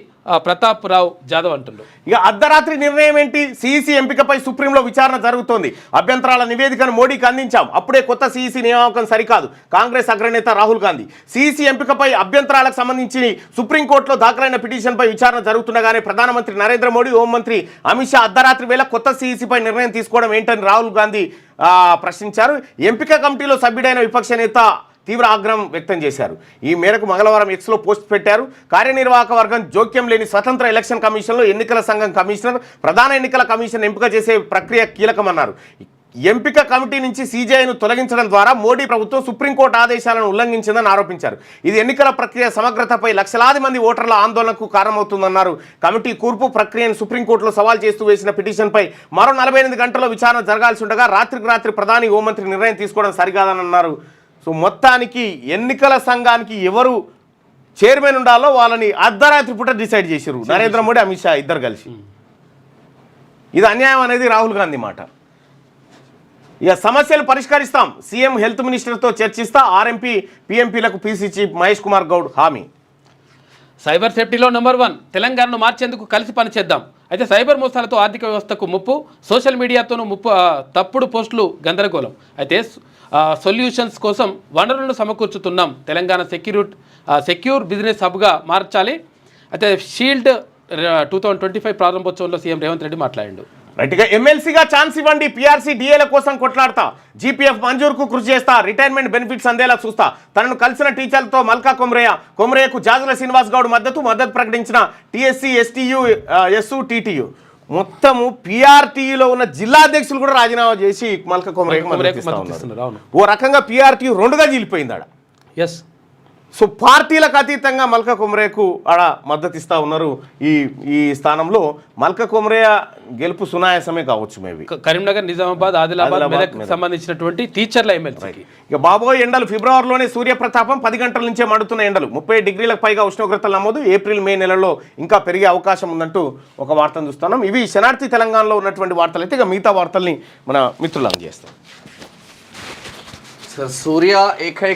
ప్రతాప్ రావు జాదవ్ అంటున్నారు. ఇక అర్ధరాత్రి నిర్ణయం ఏంటి? సిఈసి ఎంపికపై సుప్రీంలో విచారణ జరుగుతోంది. అభ్యంతరాల నివేదికను మోడీకి అందించాం. అప్పుడే కొత్త సిఈసి నియామకం సరికాదు. కాంగ్రెస్ అగ్రనేత రాహుల్ గాంధీ సిఈసి ఎంపికపై అభ్యంతరాలకు సంబంధించి సుప్రీంకోర్టులో దాఖలైన పిటిషన్పై విచారణ జరుగుతుండగానే ప్రధానమంత్రి నరేంద్ర మోడీ, హోంమంత్రి అమిత్ షా అర్ధరాత్రి వేళ కొత్త సిఈసిపై నిర్ణయం తీసుకోవడం ఏంటని రాహుల్ గాంధీ ప్రశ్నించారు. ఎంపిక కమిటీలో సభ్యుడైన విపక్ష నేత తీవ్ర ఆగ్రహం వ్యక్తం చేశారు. ఈ మేరకు మంగళవారం ఎక్స్లో పోస్ట్ పెట్టారు. కార్యనిర్వాహక వర్గం జోక్యం లేని స్వతంత్ర ఎలక్షన్ కమిషన్లో ఎన్నికల సంఘం కమిషనర్, ప్రధాన ఎన్నికల కమిషన్ ఎంపిక చేసే ప్రక్రియ కీలకమన్నారు. ఎంపిక కమిటీ నుంచి సీజేఐను తొలగించడం ద్వారా మోడీ ప్రభుత్వం సుప్రీంకోర్టు ఆదేశాలను ఉల్లంఘించిందని ఆరోపించారు. ఇది ఎన్నికల ప్రక్రియ సమగ్రతపై లక్షలాది మంది ఓటర్ల ఆందోళనకు కారణమవుతుందన్నారు. కమిటీ కూర్పు ప్రక్రియను సుప్రీంకోర్టులో సవాల్ చేస్తూ వేసిన పిటిషన్పై మరో 48 గంటల్లో విచారణ జరగాల్సి ఉండగా రాత్రికి రాత్రి ప్రధాని, హోంమంత్రి నిర్ణయం తీసుకోవడం సరికాదని అన్నారు. సో మొత్తానికి ఎన్నికల సంఘానికి ఎవరు చైర్మన్ ఉండాలో వాళ్ళని అర్ధరాత్రి పూట డిసైడ్ చేశారు నరేంద్ర మోడీ, అమిత్ షా ఇద్దరు కలిసి. ఇది అన్యాయం అనేది రాహుల్ గాంధీ మాట. ఇక సమస్యలు పరిష్కరిస్తాం, సీఎం హెల్త్ మినిస్టర్తో చర్చిస్తా, ఆర్ఎంపీ పీఎంపీలకు పీసీ చీఫ్ మహేష్ కుమార్ గౌడ్ హామీ. సైబర్ సేఫ్టీలో నెంబర్ 1 తెలంగాణను మార్చేందుకు కలిసి పనిచేద్దాం. అయితే సైబర్ మోసాలతో ఆర్థిక వ్యవస్థకు ముప్పు, సోషల్ మీడియాతోనూ ముప్పు, తప్పుడు పోస్టులు, గందరగోళం. అయితే సొల్యూషన్స్ కోసం వనరులను సమకూర్చుతున్నాం. తెలంగాణ సెక్యూర్ బిజినెస్ హబ్గా మార్చాలి. అయితే షీల్డ్ 2025 ప్రారంభోత్సవంలో సీఎం రేవంత్ రెడ్డి మాట్లాడాడు. రైట్గా ఎమ్మెల్సీగా ఛాన్స్ ఇవ్వండి, పీఆర్సీ డిఏల కోసం కొట్లాడతా, జీపీఎఫ్ మంజూరుకు కృషి చేస్తా, రిటైర్మెంట్ బెనిఫిట్స్ అందేలా చూస్తా. తనను కలిసిన టీచర్లతో మల్కా కొమరయ్యకు జాజుల శ్రీనివాస్ గౌడ్ మద్దతు ప్రకటించిన టీఎస్సీ, ఎస్టీయు, ఎస్సు, టీటీయు. మొత్తము పీఆర్టీలో ఉన్న జిల్లా అధ్యక్షులు కూడా రాజీనామా చేసి మల్కా కొమరయ్యకు మద్దతు ఇస్తా ఉన్నారు. ఓ రకంగా పీఆర్టీ రెండుగా చీలిపోయింది ఆడ. ఎస్, సో పార్టీలకు అతీతంగా మల్కా కొమరయ్యకు ఆడ మద్దతు ఇస్తా ఉన్నారు. ఈ స్థానంలో మల్కా కొమరయ్య గెలుపు సునాయాసమే కావచ్చు. మేబీ కరీంనగర్, నిజామాబాద్, ఆదిలాబాద్, మెదక్ సంబంధించినటువంటి టీచర్ల ఎమ్మెల్సీ. ఇక బాబోయ్ ఎండలు ఫిబ్రవరిలోనే సూర్యప్రతాపం 10 గంటల నుంచే మండుతున్న ఎండలు, 30 డిగ్రీలకు పైగా ఉష్ణోగ్రతలు నమోదు, ఏప్రిల్ మే నెలలో ఇంకా పెరిగే అవకాశం ఉందంటూ ఒక వార్తను చూస్తున్నాం. ఇవి శనార్థి తెలంగాణలో ఉన్నటువంటి వార్తలు. అయితే ఇక మిగతా వార్తల్ని మన మిత్రులు అందజేస్తాం. సూర్య एक है